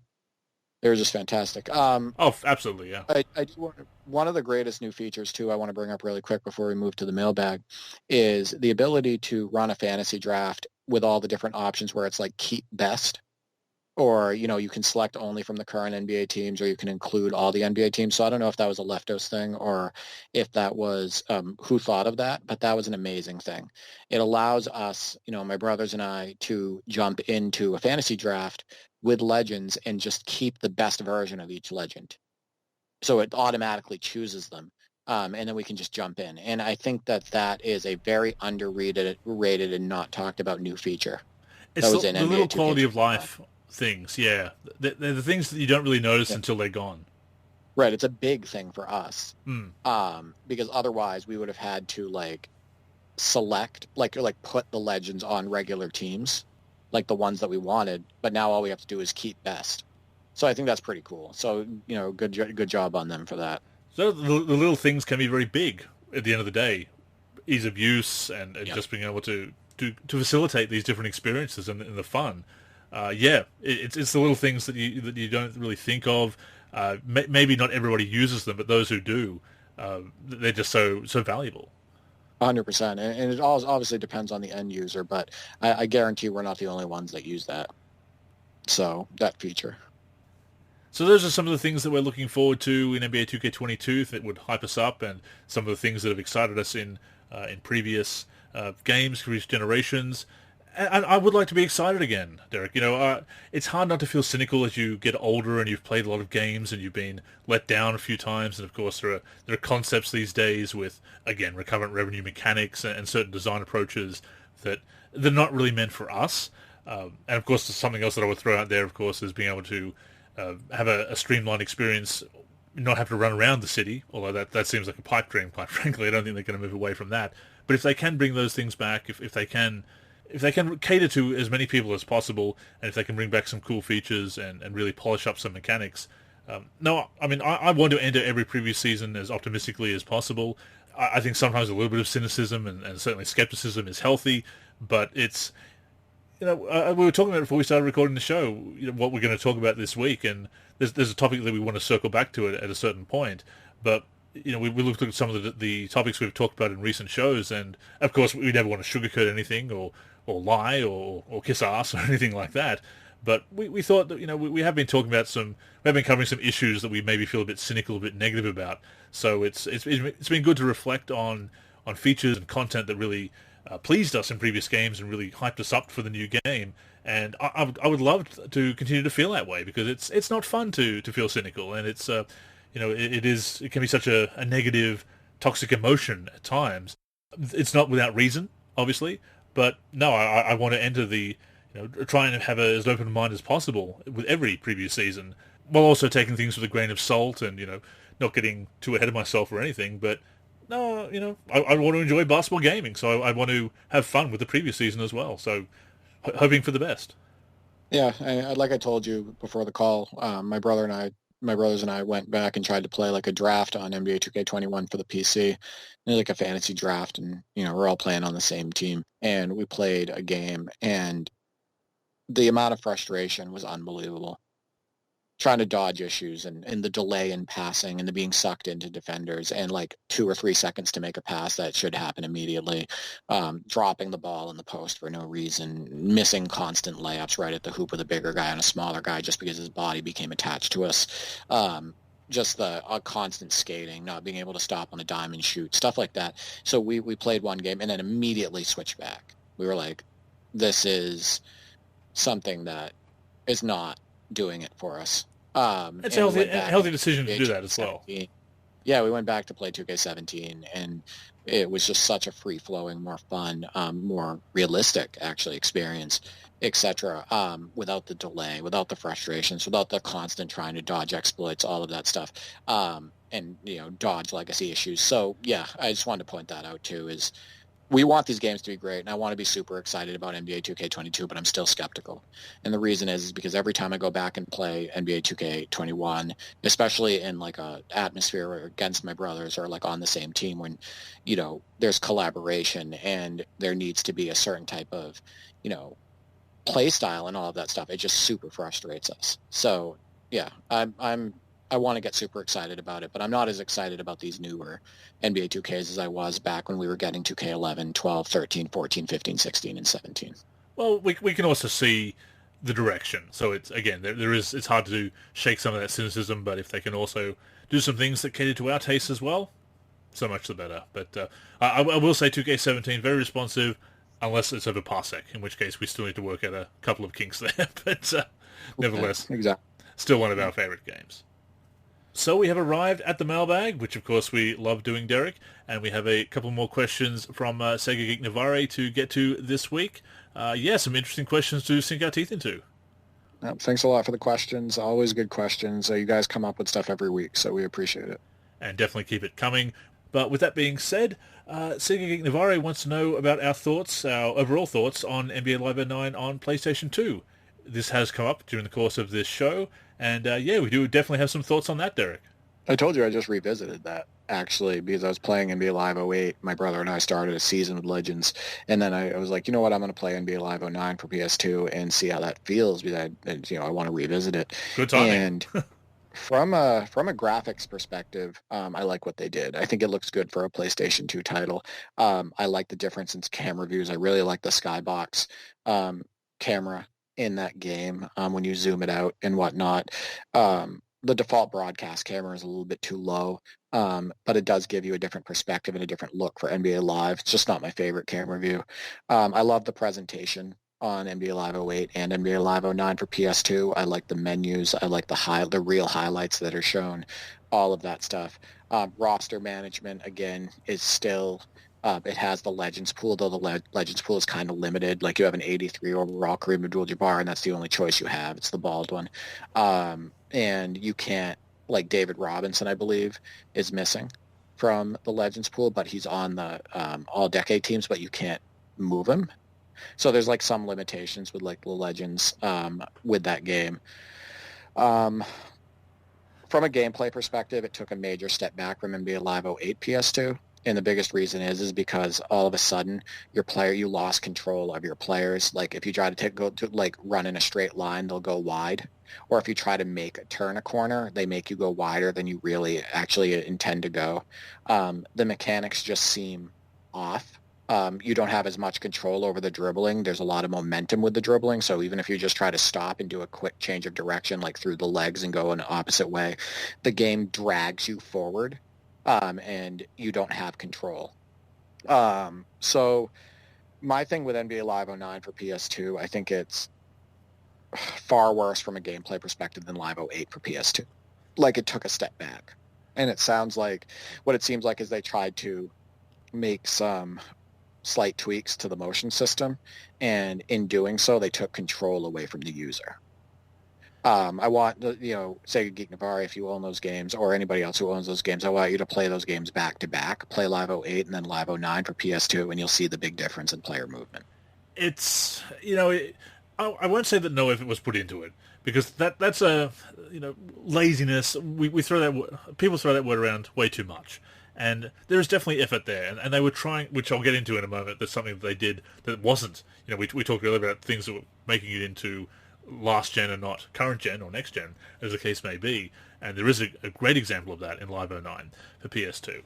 They were just fantastic. Absolutely, yeah. I do one of the greatest new features, too, I want to bring up really quick before we move to the mailbag, is the ability to run a fantasy draft with all the different options where it's like keep best. or you can select only from the current NBA teams, or you can include all the NBA teams. So I don't know if that was a Leftos thing or if that was who thought of that, but that was an amazing thing. It allows us, my brothers and I, to jump into a fantasy draft with legends and just keep the best version of each legend. So it automatically chooses them. And then we can just jump in. And I think that is a very rated and not talked about new feature It's that was in the NBA little quality of 2K21. life things, yeah. They're the things that you don't really notice Yeah. until they're gone. Right. It's a big thing for us. Mm. Because otherwise we would have had to select, like put the legends on regular teams, like the ones that we wanted. But now all we have to do is keep best. So I think that's pretty cool. So, good job on them for that. So the little things can be very big at the end of the day. Ease of use and Yep. just being able to facilitate these different experiences and the fun. Yeah, it's the little things that you don't really think of. Maybe not everybody uses them, but those who do, they're just so valuable. 100%. And it all obviously depends on the end user, but I guarantee we're not the only ones that use that. So that feature. So those are some of the things that we're looking forward to in NBA 2K22 that would hype us up, and some of the things that have excited us in previous games, previous generations. And I would like to be excited again, Derek. It's hard not to feel cynical as you get older and you've played a lot of games and you've been let down a few times. And of course, there are concepts these days with, again, recurrent revenue mechanics and certain design approaches that they're not really meant for us. And of course, something else that I would throw out there, of course, is being able to have a streamlined experience, not have to run around the city, although that seems like a pipe dream, quite frankly. I don't think they're going to move away from that. But if they can bring those things back, if they can cater to as many people as possible, and if they can bring back some cool features and really polish up some mechanics, no, I mean, I want to enter every previous season as optimistically as possible. I think sometimes a little bit of cynicism and certainly skepticism is healthy, but it's, we were talking about it before we started recording the show, what we're going to talk about this week, and there's a topic that we want to circle back to it at a certain point, but we looked at some of the topics we've talked about in recent shows, and of course we never want to sugarcoat anything or lie or kiss ass or anything like that. But we thought that we have been talking about we have been covering some issues that we maybe feel a bit cynical, a bit negative about. So it's been good to reflect on features and content that really pleased us in previous games and really hyped us up for the new game. And I would love to continue to feel that way, because it's not fun to feel cynical, and it's it can be such a negative, toxic emotion at times. It's not without reason, obviously, but no, I want to enter try and have as open a mind as possible with every previous season, while also taking things with a grain of salt and, not getting too ahead of myself or anything. But no, I want to enjoy basketball gaming, so I want to have fun with the previous season as well. So hoping for the best. Yeah, like I told you before the call, my brothers and I went back and tried to play like a draft on NBA 2K21 for the PC. It was like a fantasy draft, and we're all playing on the same team. And we played a game, and the amount of frustration was unbelievable. Trying to dodge issues and the delay in passing and the being sucked into defenders and like 2 or 3 seconds to make a pass that should happen immediately, dropping the ball in the post for no reason, missing constant layups right at the hoop with a bigger guy and a smaller guy just because his body became attached to us. Just the constant skating, not being able to stop on a dime and shoot, stuff like that. So we played one game and then immediately switched back. We were like, this is something that is not doing it for us. It's a healthy decision to do that as well. Yeah, we went back to play 2K17, and it was just such a free-flowing, more fun, more realistic, actually, experience, etc. Without the delay, without the frustrations, without the constant trying to dodge exploits, all of that stuff, and dodge legacy issues. So yeah, I just wanted to point that out too. Is we want these games to be great, and I want to be super excited about NBA 2K22, but I'm still skeptical. And the reason is because every time I go back and play NBA 2K21, especially in like a atmosphere against my brothers or like on the same team when, there's collaboration and there needs to be a certain type of, play style and all of that stuff, it just super frustrates us. So yeah, I want to get super excited about it, but I'm not as excited about these newer NBA 2Ks as I was back when we were getting 2K11, 12, 13, 14, 15, 16, and 17. Well, we can also see the direction. So it's again, it's hard to shake some of that cynicism, but if they can also do some things that cater to our tastes as well, so much the better. But I will say 2K17 very responsive, unless it's over Parsec, in which case we still need to work out a couple of kinks there. But nevertheless, Exactly. still one of our favorite games. So we have arrived at the mailbag, which of course we love doing, Derek, and we have a couple more questions from Sega Geek Navarre to get to this week. Some interesting questions to sink our teeth into. Thanks a lot for the questions. Always good questions. You guys come up with stuff every week, so we appreciate it. And definitely keep it coming. But with that being said, Sega Geek Navarre wants to know about our overall thoughts on NBA Live 09 on PlayStation 2. This has come up during the course of this show, and we do definitely have some thoughts on that, Derek. I told you I just revisited that, actually, because I was playing NBA Live 08. My brother and I started a season with Legends, and then I was like, you know what, I'm going to play NBA Live 09 for PS2 and see how that feels, because I want to revisit it. Good timing. And from a graphics perspective, I like what they did. I think it looks good for a PlayStation 2 title. I like the difference in camera views. I really like the skybox camera in that game when you zoom it out and whatnot. The default broadcast camera is a little bit too low, but it does give you a different perspective and a different look for NBA Live. It's just not my favorite camera view. I love the presentation on NBA Live 08 and NBA Live 09 for PS2. I like the menus. I like the real highlights that are shown, all of that stuff. Roster management, again, is still... it has the Legends pool, though the Legends pool is kind of limited. Like, you have an 83 overall Kareem Abdul-Jabbar, and that's the only choice you have. It's the bald one. And you can't, like, David Robinson, I believe, is missing from the Legends pool, but he's on the all-decade teams, but you can't move him. So there's, like, some limitations with, like, the Legends with that game. From a gameplay perspective, it took a major step back from NBA Live 08 PS2. And the biggest reason is because all of a sudden you lost control of your players. Like, if you try to run in a straight line, they'll go wide. Or if you try to turn a corner, they make you go wider than you really actually intend to go. The mechanics just seem off. You don't have as much control over the dribbling. There's a lot of momentum with the dribbling. So even if you just try to stop and do a quick change of direction, like through the legs and go in the opposite way, the game drags you forward. And you don't have control. So my thing with NBA Live 09 for PS2, I think it's far worse from a gameplay perspective than Live 08 for PS2. Like, it took a step back. And it seems like is they tried to make some slight tweaks to the motion system, and in doing so, they took control away from the user. I want, Sega Geek Navarre, if you own those games, or anybody else who owns those games, I want you to play those games back to back. Play Live 08 and then Live 09 for PS2, and you'll see the big difference in player movement. It's, I won't say that no effort was put into it, because that's a, laziness. People throw that word around way too much. And there's definitely effort there, and they were trying, which I'll get into in a moment. There's something that they did that wasn't. We talked earlier about things that were making it into last gen and not current gen or next gen, as the case may be, and there is a great example of that in Live 09 for PS2.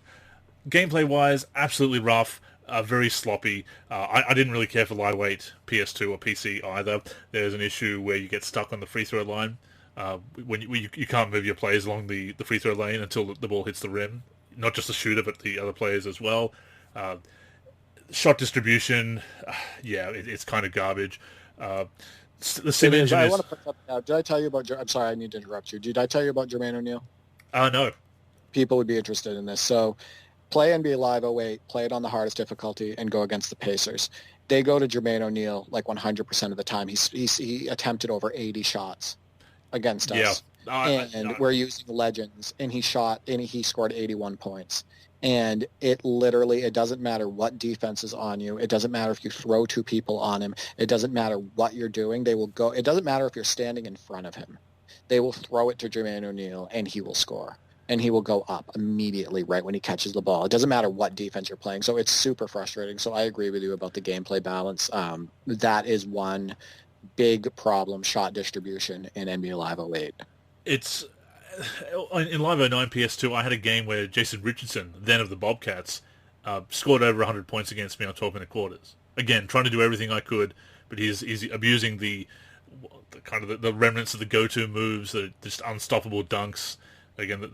Gameplay wise, absolutely rough, very sloppy. I didn't really care for Live 08 PS2 or PC either. There's an issue where you get stuck on the free throw line when you can't move your players along the free throw lane until the ball hits the rim, not just the shooter but the other players as well. Shot distribution, it's kind of garbage. The sim engine I want to put something out. Did I tell you about... I'm sorry, I need to interrupt you. Did I tell you about Jermaine O'Neal? No. People would be interested in this. So play NBA Live 08, play it on the hardest difficulty, and go against the Pacers. They go to Jermaine O'Neal like 100% of the time. He attempted over 80 shots against us. And we're using Legends, and he scored 81 points. And it doesn't matter what defense is on you. It doesn't matter if you throw two people on him. It doesn't matter what you're doing. They will go. It doesn't matter if you're standing in front of him. They will throw it to Jermaine O'Neal, and he will score. And he will go up immediately right when he catches the ball. It doesn't matter what defense you're playing. So it's super frustrating. So I agree with you about the gameplay balance. That is one big problem, shot distribution in NBA Live 08. It's... In Live 09 PS2, I had a game where Jason Richardson, then of the Bobcats, scored over 100 points against me on 12-minute quarters. Again, trying to do everything I could, but he's abusing the the remnants of the go-to moves, the just unstoppable dunks. Again,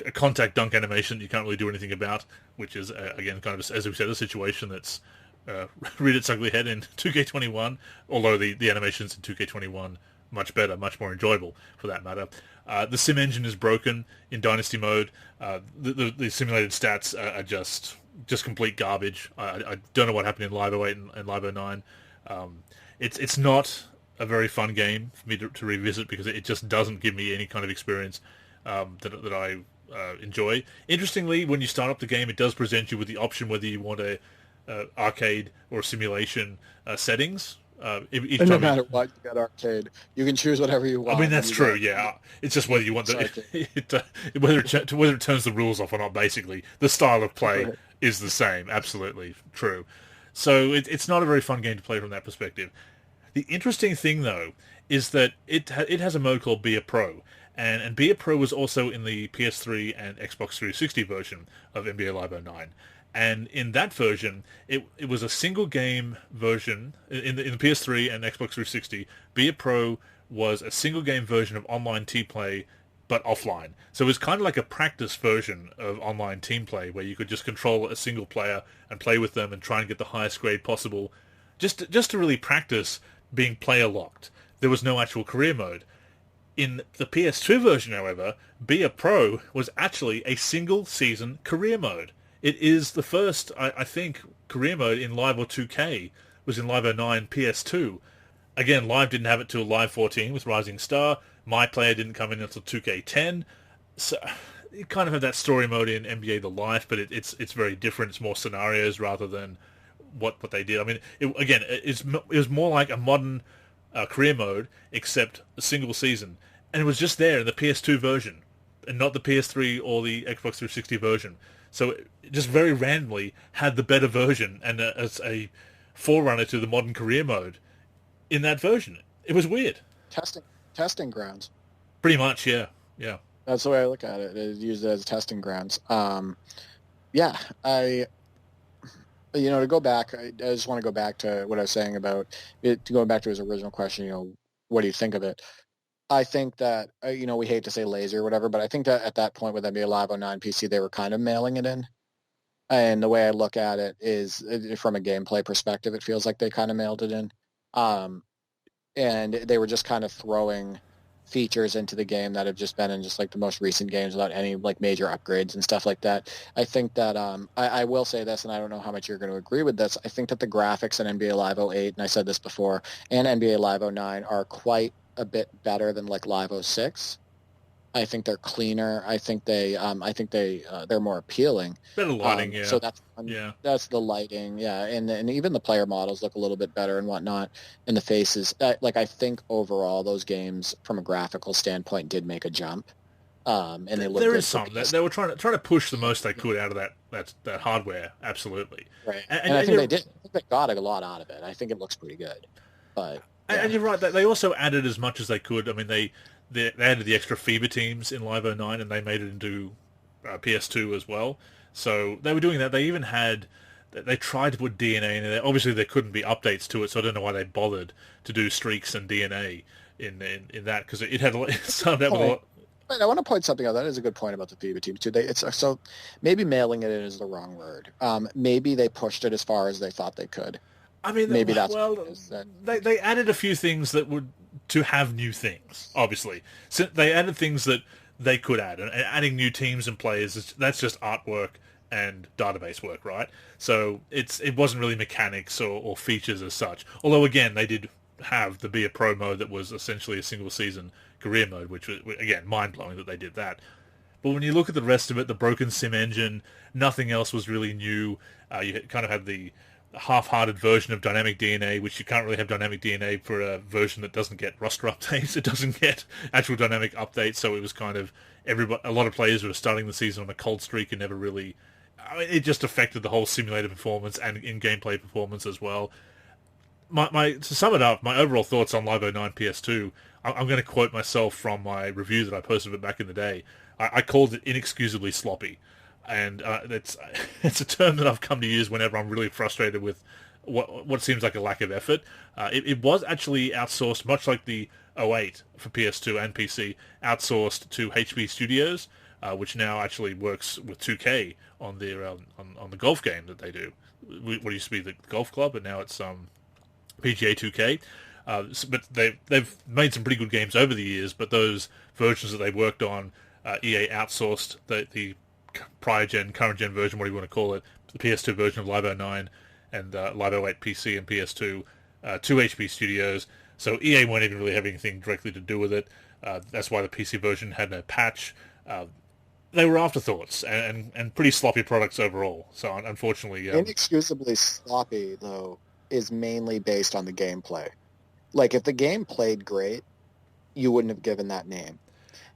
a contact dunk animation you can't really do anything about, which is, again, kind of, as we said, a situation that's reared its ugly head in 2K21, although the animations in 2K21 much better, much more enjoyable, for that matter. The sim engine is broken in Dynasty mode. The simulated stats are just complete garbage. I don't know what happened in Live 08 and Live 09. It's not a very fun game for me to revisit because it just doesn't give me any kind of experience that I enjoy. Interestingly, when you start up the game, it does present you with the option whether you want a arcade or simulation settings. And no matter what, you got arcade. You can choose whatever you want. I mean, that's true. Yeah, it's just whether you want whether it turns the rules off or not. Basically, the style of play is the same. Absolutely true. So it's not a very fun game to play from that perspective. The interesting thing, though, is that it has a mode called Be a Pro. And Be a Pro was also in the PS3 and Xbox 360 version of NBA Live 09. And in that version, it was a single game version. In the PS3 and Xbox 360, Be a Pro was a single game version of online team play, but offline. So it was kind of like a practice version of online team play, where you could just control a single player and play with them and try and get the highest grade possible, just to really practice being player locked. There was no actual career mode. In the PS2 version, however, Be a Pro was actually a single season career mode. It is the first, I think, career mode in Live or 2K was in Live 09 PS2. Again, Live didn't have it till Live 14 with Rising Star. My Player didn't come in until 2K10. So you kind of have that story mode in NBA The Life, but it's very different. It's more scenarios rather than what they did. I mean, it was more like a modern career mode, except a single season. And it was just there in the PS2 version, and not the PS3 or the Xbox 360 version. So it just very randomly had the better version and as a forerunner to the modern career mode in that version. It was weird. Testing grounds. Pretty much, yeah. That's the way I look at it. It's used as testing grounds. To go back, I just want to go back to what I was saying about it, to go back to his original question, what do you think of it? I think that, we hate to say lazy or whatever, but I think that at that point with NBA Live 09 PC, they were kind of mailing it in. And the way I look at it is, from a gameplay perspective, it feels like they kind of mailed it in. And they were just kind of throwing features into the game that have just been in just like the most recent games without any like major upgrades and stuff like that. I think that I will say this, and I don't know how much you're going to agree with this. I think that the graphics in NBA Live 08, and I said this before, and NBA Live 09 are quite a bit better than like Live 06. I think they're cleaner. I think they're more appealing. Better lighting, yeah. So that's the lighting, yeah, and even the player models look a little bit better and whatnot, and the faces. I think overall those games, from a graphical standpoint, did make a jump. And they look. There is some that they were trying to push the most they could out of that hardware. Absolutely, right. And I think they did. I think they got a lot out of it. I think it looks pretty good, but. Yeah. And you're right. They also added as much as they could. I mean, they added the extra FIBA teams in Live 09, and they made it into PS2 as well. So they were doing that. They even they tried to put DNA in there. Obviously, there couldn't be updates to it, so I don't know why they bothered to do streaks and DNA in that, because it started out with a lot. I want to point something out. That is a good point about the FIBA team too. So maybe mailing it in is the wrong word. Maybe they pushed it as far as they thought they could. I mean, maybe that's they added a few things that would to have new things. Obviously, so they added things that they could add, and adding new teams and players, that's just artwork and database work, right? So it wasn't really mechanics or features as such. Although again, they did have the Be a Pro mode that was essentially a single season career mode, which was again mind blowing that they did that. But when you look at the rest of it, the broken sim engine, nothing else was really new. You kind of had the half-hearted version of dynamic DNA, which you can't really have dynamic DNA for a version that doesn't get roster updates. It doesn't get actual dynamic updates, so it was kind of a lot of players were starting the season on a cold streak and never really. I mean, it just affected the whole simulator performance and in-gameplay performance as well. To sum it up, my overall thoughts on Live 09 PS2, I'm going to quote myself from my review that I posted of it back in the day. I called it inexcusably sloppy. And it's a term that I've come to use whenever I'm really frustrated with what seems like a lack of effort. It was actually outsourced, much like the 08 for PS2 and PC outsourced to HP Studios, which now actually works with 2K on their on the golf game that they do. What used to be the golf club, but now it's PGA 2K. But they've made some pretty good games over the years, but those versions that they worked on, EA outsourced the prior gen, current gen version, what do you want to call it, the PS2 version of Live 09 and Live 08 PC and PS2 to HP Studios. So EA won't even really have anything directly to do with it. That's why the PC version had no patch. They were afterthoughts and pretty sloppy products overall. So unfortunately... Inexcusably sloppy, though, is mainly based on the gameplay. Like, if the game played great, you wouldn't have given that name.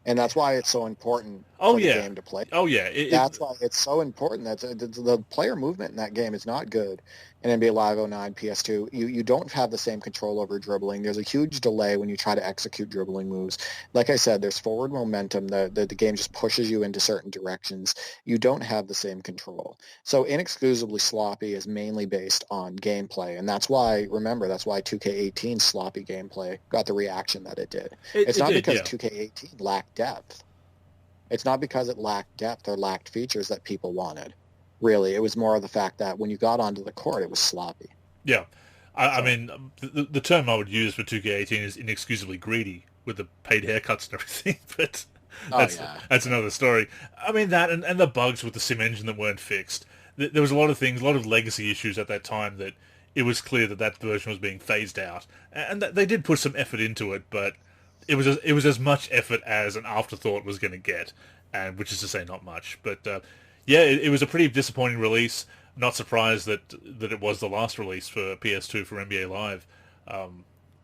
And that's why it's so important for the game to play. Oh, yeah. That's why it's so important. The player movement in that game is not good. In NBA Live 09, PS2, you don't have the same control over dribbling. There's a huge delay when you try to execute dribbling moves. Like I said, there's forward momentum. The game just pushes you into certain directions. You don't have the same control. So inexcusably sloppy is mainly based on gameplay. And that's why 2K18's sloppy gameplay got the reaction that it did. It's not because 2K18 lacked depth. It's not because it lacked depth or lacked features that people wanted. Really, it was more of the fact that when you got onto the court, it was sloppy. Yeah. I mean, the term I would use for 2K18 is inexcusably greedy with the paid haircuts and everything, but that's another story. I mean, that and the bugs with the sim engine that weren't fixed. There was a lot of things, a lot of legacy issues at that time that it was clear that version was being phased out. And they did put some effort into it, but it was as much effort as an afterthought was going to get, and which is to say not much. But it was a pretty disappointing release. Not surprised that it was the last release for PS2 for NBA Live.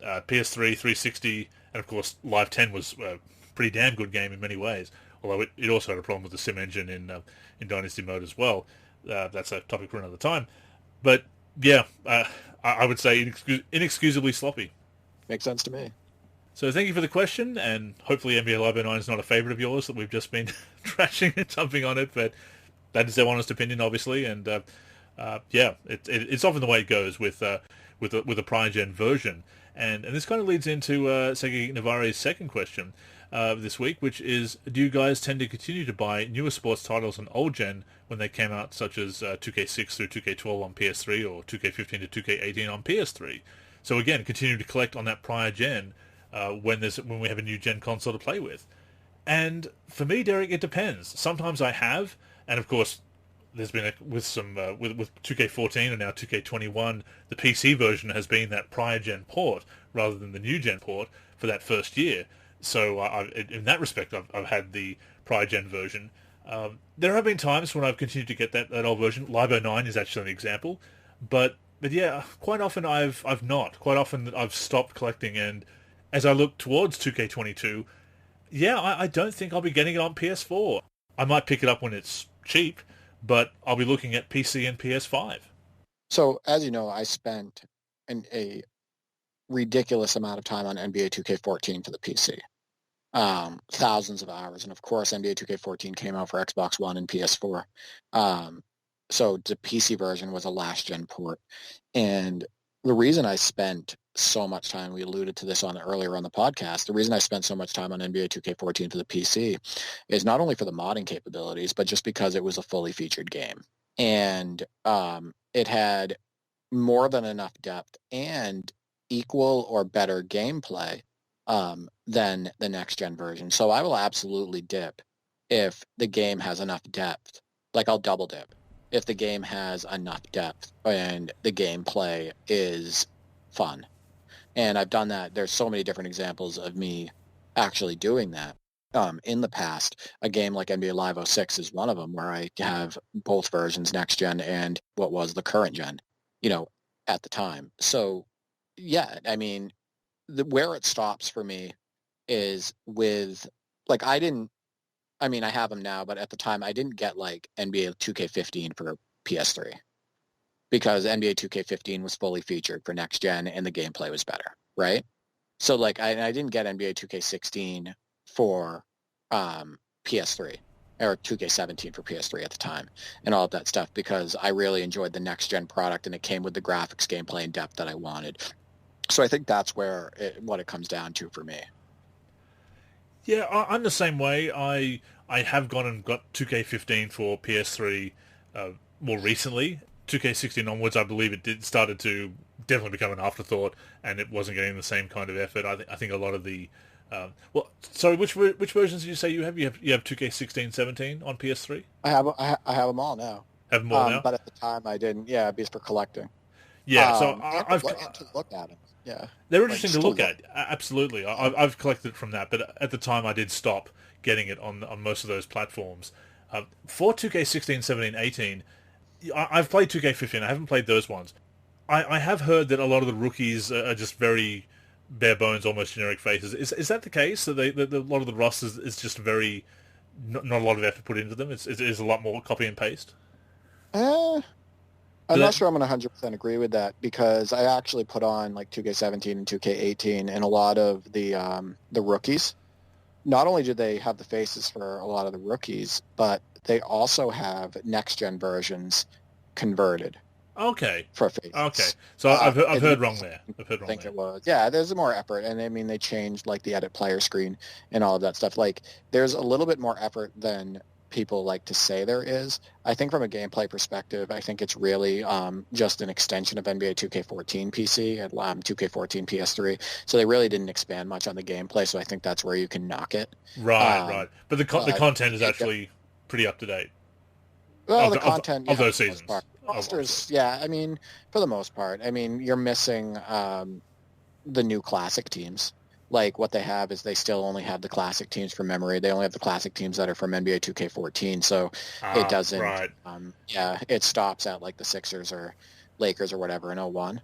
PS3, 360, and of course Live 10 was a pretty damn good game in many ways. Although it also had a problem with the sim engine in Dynasty mode as well. That's a topic for another time. But yeah, I would say inexcusably sloppy. Makes sense to me. So thank you for the question, and hopefully NBA Live 09 is not a favourite of yours that we've just been trashing and jumping on it, but that is their honest opinion, obviously, and it's often the way it goes with a prior gen version, and this kind of leads into Segi Navare's second question this week, which is: do you guys tend to continue to buy newer sports titles on old gen when they came out, such as 2K6 through 2K12 on PS3 or 2K15 to 2K18 on PS3? So again, continue to collect on that prior gen when we have a new gen console to play with. And for me, Derek, it depends. Sometimes I have. And of course, there's been with 2K14 and now 2K21, the PC version has been that prior gen port rather than the new gen port for that first year. So in that respect, I've had the prior gen version. There have been times when I've continued to get that old version. Live 09 is actually an example, but yeah, quite often I've not. Quite often I've stopped collecting, and as I look towards 2K22, I don't think I'll be getting it on PS4. I might pick it up when it's cheap, but I'll be looking at PC and PS5. So, as you know, I spent a ridiculous amount of time on NBA 2K14 for the PC. Thousands of hours. And of course, NBA 2K14 came out for Xbox One and PS4. So the PC version was a last-gen port. And the reason I spent so much time, we alluded to this earlier on the podcast, the reason I spent so much time on NBA 2K14 for the PC is not only for the modding capabilities, but just because it was a fully featured game. And it had more than enough depth and equal or better gameplay than the next-gen version. So I will absolutely dip if the game has enough depth. Like, I'll double dip if the game has enough depth and the gameplay is fun. And I've done that. There's so many different examples of me actually doing that. In the past, a game like NBA Live 06 is one of them, where I have both versions, next gen and what was the current gen, at the time. So, yeah, I mean, where it stops for me is with, like, I have them now, but at the time I didn't get like NBA 2K15 for PS3 because NBA 2K15 was fully featured for next gen and the gameplay was better, right? So like I didn't get NBA 2K16 for PS3 or 2K17 for PS3 at the time and all of that stuff because I really enjoyed the next gen product and it came with the graphics, gameplay, and depth that I wanted. So I think that's what it comes down to for me. Yeah, I'm the same way. I have gone and got 2K15 for PS3 more recently. 2K16 onwards, I believe it did started to definitely become an afterthought, and it wasn't getting the same kind of effort. I think a lot of the well, sorry, which versions did you say you have? You have 2K16, 17 on PS3. I have them all now. Have more now? But at the time I didn't. Yeah, because for collecting. Yeah, so To look at them. Yeah, they're interesting to look at. Absolutely, I've collected from that, but at the time I did stop getting it on most of those platforms. For 2K16, 17, 18, I've played 2K15. I haven't played those ones. I have heard that a lot of the rookies are just very bare bones, almost generic faces. Is that the case? That a lot of the rosters is just very not a lot of effort put into them. It's a lot more copy and paste. I'm not sure I'm going to 100% agree with that, because I actually put on like 2K17 and 2K18, and a lot of the rookies, not only do they have the faces for a lot of the rookies, but they also have next-gen versions converted. Okay. For faces. Okay. So I've heard wrong there. I think it was. Yeah, there's more effort, and I mean they changed like the edit player screen and all of that stuff. Like there's a little bit more effort than people like to say there is. I think from a gameplay perspective, I think it's really just an extension of NBA 2K14 PC and 2K14 PS3. So they really didn't expand much on the gameplay. So I think that's where you can knock it. Right. But the content is actually pretty up to date. Well, the content of those seasons. Rosters, yeah. I mean, for the most part, I mean, you're missing the new classic teams. Like what they have is they still only have the classic teams from memory. They only have the classic teams that are from NBA 2K14. So it doesn't. Right. It stops at like the Sixers or Lakers or whatever in 01.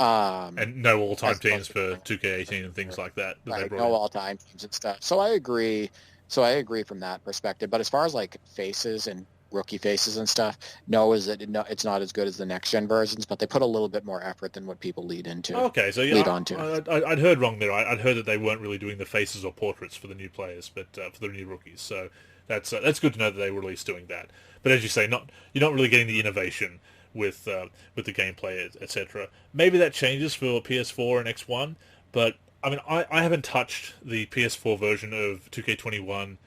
And no all-time teams for 2K18 and things like that. Right. No all-time teams and stuff. So I agree. From that perspective. But as far as like faces and rookie faces and stuff, it's not as good as the next gen versions, but they put a little bit more effort than what people lead into. Okay, so yeah, I'd heard wrong there. I'd heard that they weren't really doing the faces or portraits for the new players, but for the new rookies. So that's good to know that they were at least doing that. But as you say, you're not really getting the innovation with the gameplay, etc. Maybe that changes for PS4 and X1, but I mean, I haven't touched the PS4 version of 2K21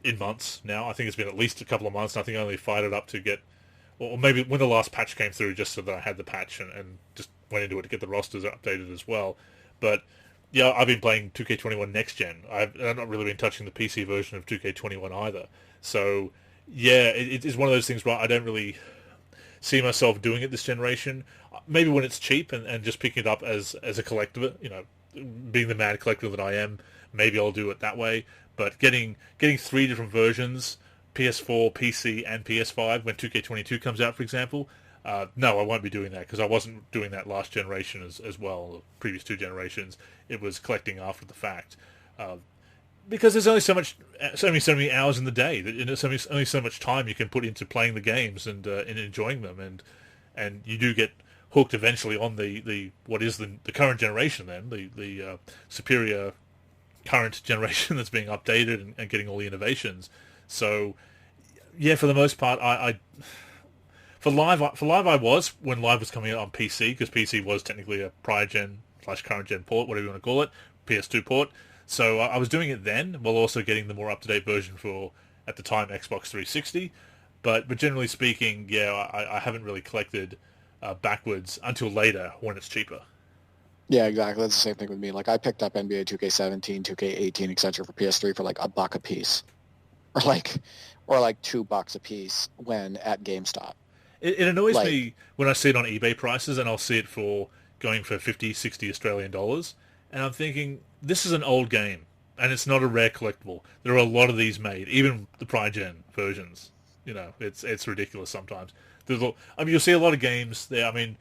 in months now. I think it's been at least a couple of months, and I think I only fired it up to get, or maybe when the last patch came through, just so that I had the patch and just went into it to get the rosters updated as well. But yeah, I've been playing 2K21 Next Gen. I've not really been touching the PC version of 2K21 either. So yeah, it is one of those things where I don't really see myself doing it this generation. Maybe when it's cheap and just picking it up as a collector, being the mad collector that I am, maybe I'll do it that way. But getting 3 different versions, PS4, PC, and PS5, when 2K22 comes out, for example, no, I won't be doing that, because I wasn't doing that last generation as well, the previous 2 generations. It was collecting after the fact. Because there's only so many hours in the day, there's only so much time you can put into playing the games and enjoying them, and you do get hooked eventually on the what is the current generation, then the superior current generation that's being updated and getting all the innovations. So yeah, for the most part, for live I was, when live was coming out on PC, because PC was technically a prior gen / current gen port, whatever you want to call it, PS2 port. So I was doing it then, while also getting the more up-to-date version for, at the time, Xbox 360. But generally speaking, yeah, I haven't really collected backwards until later when it's cheaper. Yeah, exactly. That's the same thing with me. Like I picked up NBA 2K17, 2K18, etc. for PS3 for like $1 a piece, or like $2 a piece when at GameStop. It annoys me when I see it on eBay prices, and I'll see it going for 50, 60 Australian dollars, and I'm thinking, this is an old game, and it's not a rare collectible. There are a lot of these made, even the prior gen versions. It's ridiculous sometimes. You'll see a lot of games there. I mean,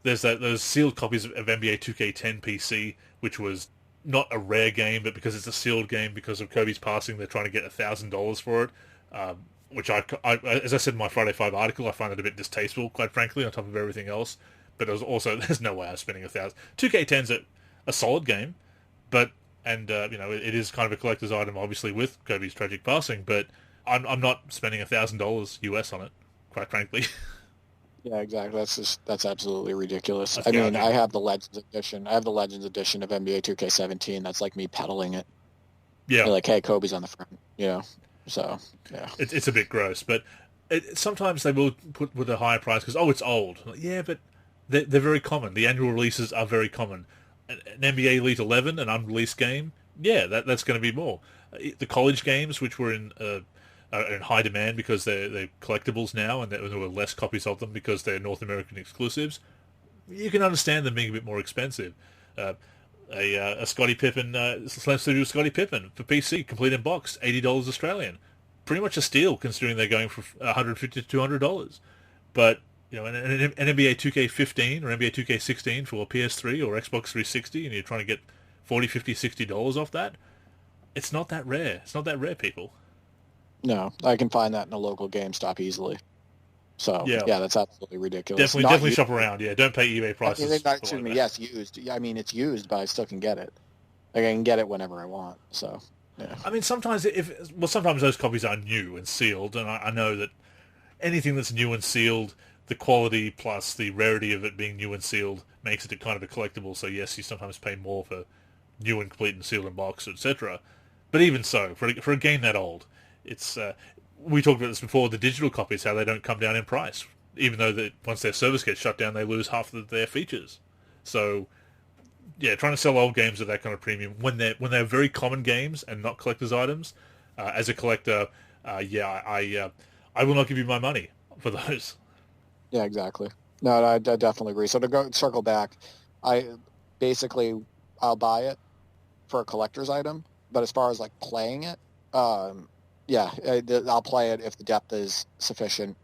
there's those sealed copies of NBA 2K10 PC, which was not a rare game, but because it's a sealed game because of Kobe's passing, they're trying to get $1,000 for it. Which I, as I said in my Friday 5 article, I find it a bit distasteful, quite frankly, on top of everything else. But there's no way I was spending $1,000. 2K10's a solid game, but it is kind of a collector's item, obviously, with Kobe's tragic passing. But I'm not spending $1,000 US on it, quite frankly. Yeah, exactly. That's absolutely ridiculous. That's I mean, I gouging. have the Legends edition. I have the Legends edition of NBA 2K17. That's like me peddling it. Yeah, You're like, hey, Kobe's on the front, you know. So yeah, it's a bit gross, but sometimes they will put with a higher price because it's old. Like, yeah, but they're very common. The annual releases are very common. An NBA Elite 11, an unreleased game, yeah, that's going to be more. The college games, which were are in high demand because they're collectibles now, and there were less copies of them because they're North American exclusives. You can understand them being a bit more expensive. Uh, a Scottie Pippen, Slam Studio Scottie Pippen for PC, complete in box, $80 Australian. Pretty much a steal considering they're going for $150 to $200. But an NBA 2K15 or NBA 2K16 for PS3 or Xbox 360, and you're trying to get 40, 50, $60 off that, it's not that rare. It's not that rare, people. no, I can find that in a local GameStop easily. So Yeah, yeah, that's absolutely ridiculous. definitely Not shop used. around. Yeah, don't pay eBay prices Not, for excuse like me. that. Yes, used. Yeah, I mean, it's used, but I still can get it. Like I can get it whenever I want. So yeah, I mean, sometimes those copies are new and sealed, and I know that anything that's new and sealed, the quality plus the rarity of it being new and sealed makes it a kind of a collectible. So yes, you sometimes pay more for new and complete and sealed in box, etc. But even so, for a game that old, it's we talked about this before. The digital copies, how they don't come down in price, even though that once their service gets shut down, they lose half of their features. So yeah, trying to sell old games at that kind of premium when they're very common games and not collector's items. As a collector, I will not give you my money for those. yeah, exactly. No, I definitely agree. So to go circle back, I basically I'll buy it for a collector's item, but as far as like playing it, um, yeah, I'll play it if the depth is sufficient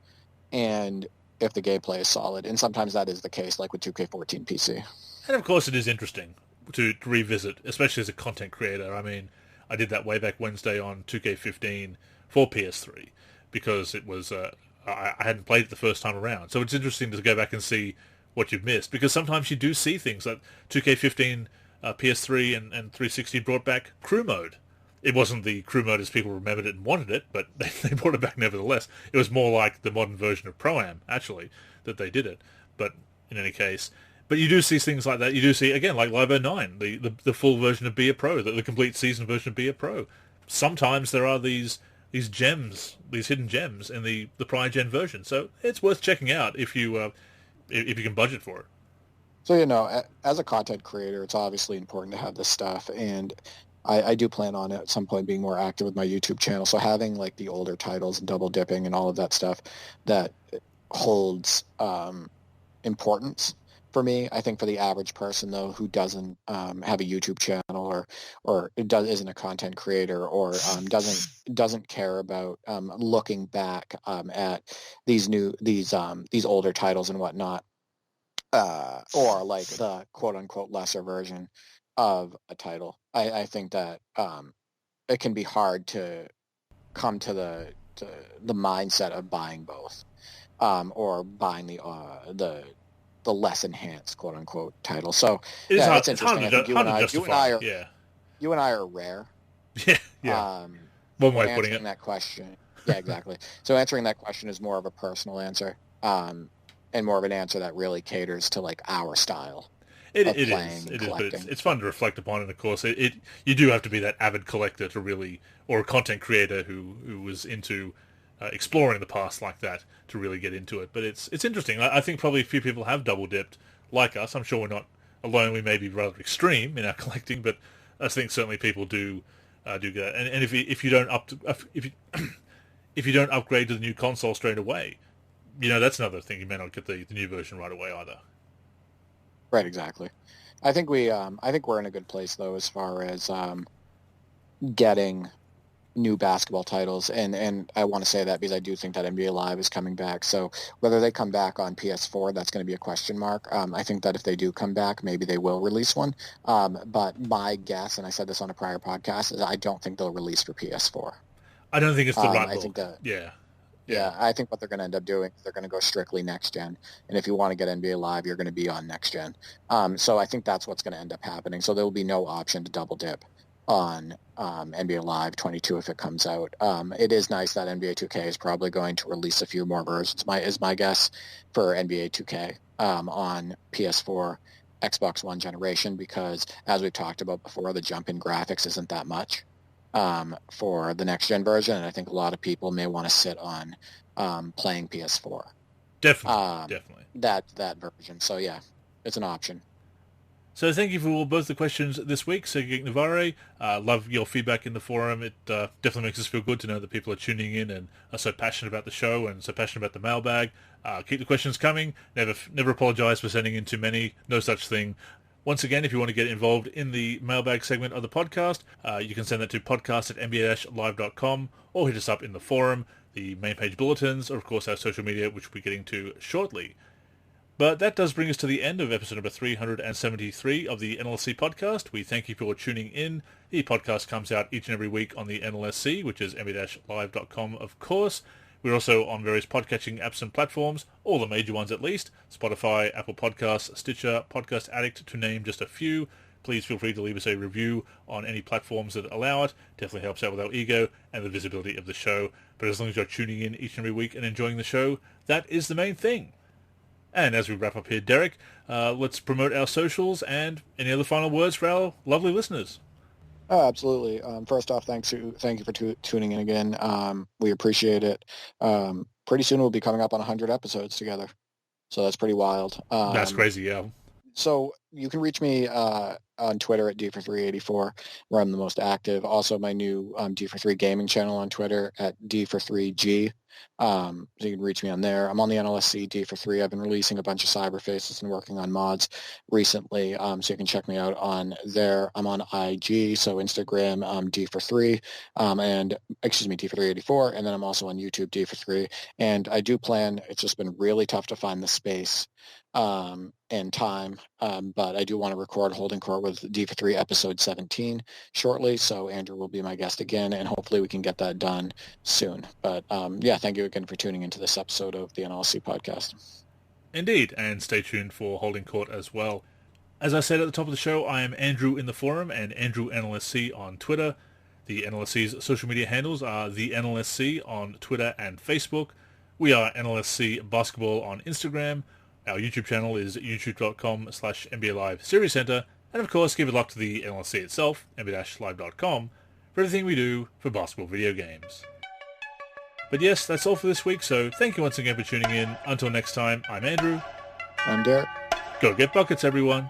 and if the gameplay is solid. And sometimes that is the case, like with 2K14 PC. And of course, it is interesting to revisit, especially as a content creator. I mean, I did that way back Wednesday on 2K15 for PS3 because it was I hadn't played it the first time around. So it's interesting to go back and see what you've missed because sometimes you do see things like 2K15, PS3, and 360 brought back crew mode. It wasn't the crew mode as people remembered it and wanted it, but they brought it back nevertheless. It was more like the modern version of Pro-Am, actually, that they did it. But in any case, but you do see things like that. You do see, again, like Libo 9, the full version of Be a Pro, the complete season version of Be a Pro. Sometimes there are these gems, these hidden gems in the prior gen version. So it's worth checking out if you can budget for it. So, as a content creator, it's obviously important to have this stuff. And I do plan on at some point being more active with my YouTube channel. So having like the older titles and double dipping and all of that stuff that holds importance for me. I think for the average person though, who doesn't have a YouTube channel or isn't a content creator or doesn't care about looking back at these older titles and whatnot, or like the quote unquote lesser version of a title. I think that it can be hard to come to the mindset of buying both, or buying the less enhanced quote unquote title. So It is yeah, hard. it's It's hard interesting. to I think hard to justify. Yeah, you and I are rare. yeah, yeah. One So way of putting it. answering that question, yeah, exactly. So answering that question is more of a personal answer, and more of an answer that really caters to like our style of playing and But collecting. it's fun to reflect upon. And of course, you do have to be that avid collector to really, or a content creator who was into exploring the past like that to really get into it. But it's interesting. I think probably a few people have double dipped like us. I'm sure we're not alone. We may be rather extreme in our collecting, but I think certainly people do get that. And if you don't if you if you don't upgrade to the new console straight away, that's another thing. You may not get the new version right away either. Right, exactly. I think we're in a good place though as far as getting new basketball titles, and I want to say that because I do think that NBA Live is coming back. So whether they come back on PS4, that's going to be a question mark. I think that if they do come back, maybe they will release one. But my guess, and I said this on a prior podcast, is I don't think they'll release for PS4. I don't think it's the right I think look. that Yeah, yeah. Yeah, I think what they're going to end up doing is they're going to go strictly next gen. And if you want to get NBA Live, you're going to be on next gen. So I think that's what's going to end up happening. So there will be no option to double dip. on NBA Live 22 if it comes out. It is nice that NBA 2K is probably going to release a few more versions. Is my guess for NBA 2K on PS4, Xbox One generation, because as we've talked about before, the jump in graphics isn't that much for the next gen version, and I think a lot of people may want to sit on playing PS4. Definitely. That version. So yeah, it's an option. So thank you for both the questions this week, Sega Navare. Love your feedback in the forum. It definitely makes us feel good to know that people are tuning in and are so passionate about the show and so passionate about the mailbag. Keep the questions coming. Never apologize for sending in too many. No such thing. Once again, if you want to get involved in the mailbag segment of the podcast, you can send that to podcast@nba-live.com or hit us up in the forum, the main page bulletins, or of course our social media, which we'll be getting to shortly. But that does bring us to the end of episode number 373 of the NLSC podcast. We thank you for tuning in. The podcast comes out each and every week on the NLSC, which is nba-live.com, of course. We're also on various podcatching apps and platforms, all the major ones at least: Spotify, Apple Podcasts, Stitcher, Podcast Addict, to name just a few. Please feel free to leave us a review on any platforms that allow it. Definitely helps out with our ego and the visibility of the show. But as long as you're tuning in each and every week and enjoying the show, that is the main thing. And as we wrap up here, Derek, let's promote our socials and any other final words for our lovely listeners. Oh, absolutely. First off, thank you for tuning in again. We appreciate it. Pretty soon we'll be coming up on 100 episodes together. So that's pretty wild. That's crazy, yeah. So you can reach me on Twitter at D4384, where I'm the most active. Also, my new D43 gaming channel on Twitter at D43G. So you can reach me on there. I'm on the NLSC D43. I've been releasing a bunch of cyber faces and working on mods recently, so you can check me out on there. I'm on IG, so Instagram D43, and D4384, and then I'm also on YouTube D43. And I do plan. It's just been really tough to find the space and time, but I do want to record Holding Court with D43 episode 17 shortly, so Andrew will be my guest again, and hopefully we can get that done soon. But yeah, thank you again for tuning into this episode of the NLSC podcast. Indeed, and stay tuned for Holding Court as well. As I said at the top of the show, I am Andrew in the forum and Andrew NLSC on Twitter. The NLSC's social media handles are the NLSC on Twitter and Facebook. We are NLSC Basketball on Instagram. Our YouTube channel is youtube.com/NBA Live Series Center, and of course give a look to the NLSC itself, nba-live.com, for everything we do for basketball video games. But yes, that's all for this week, so thank you once again for tuning in. Until next time, I'm Andrew. I'm Derek. Go get buckets, everyone.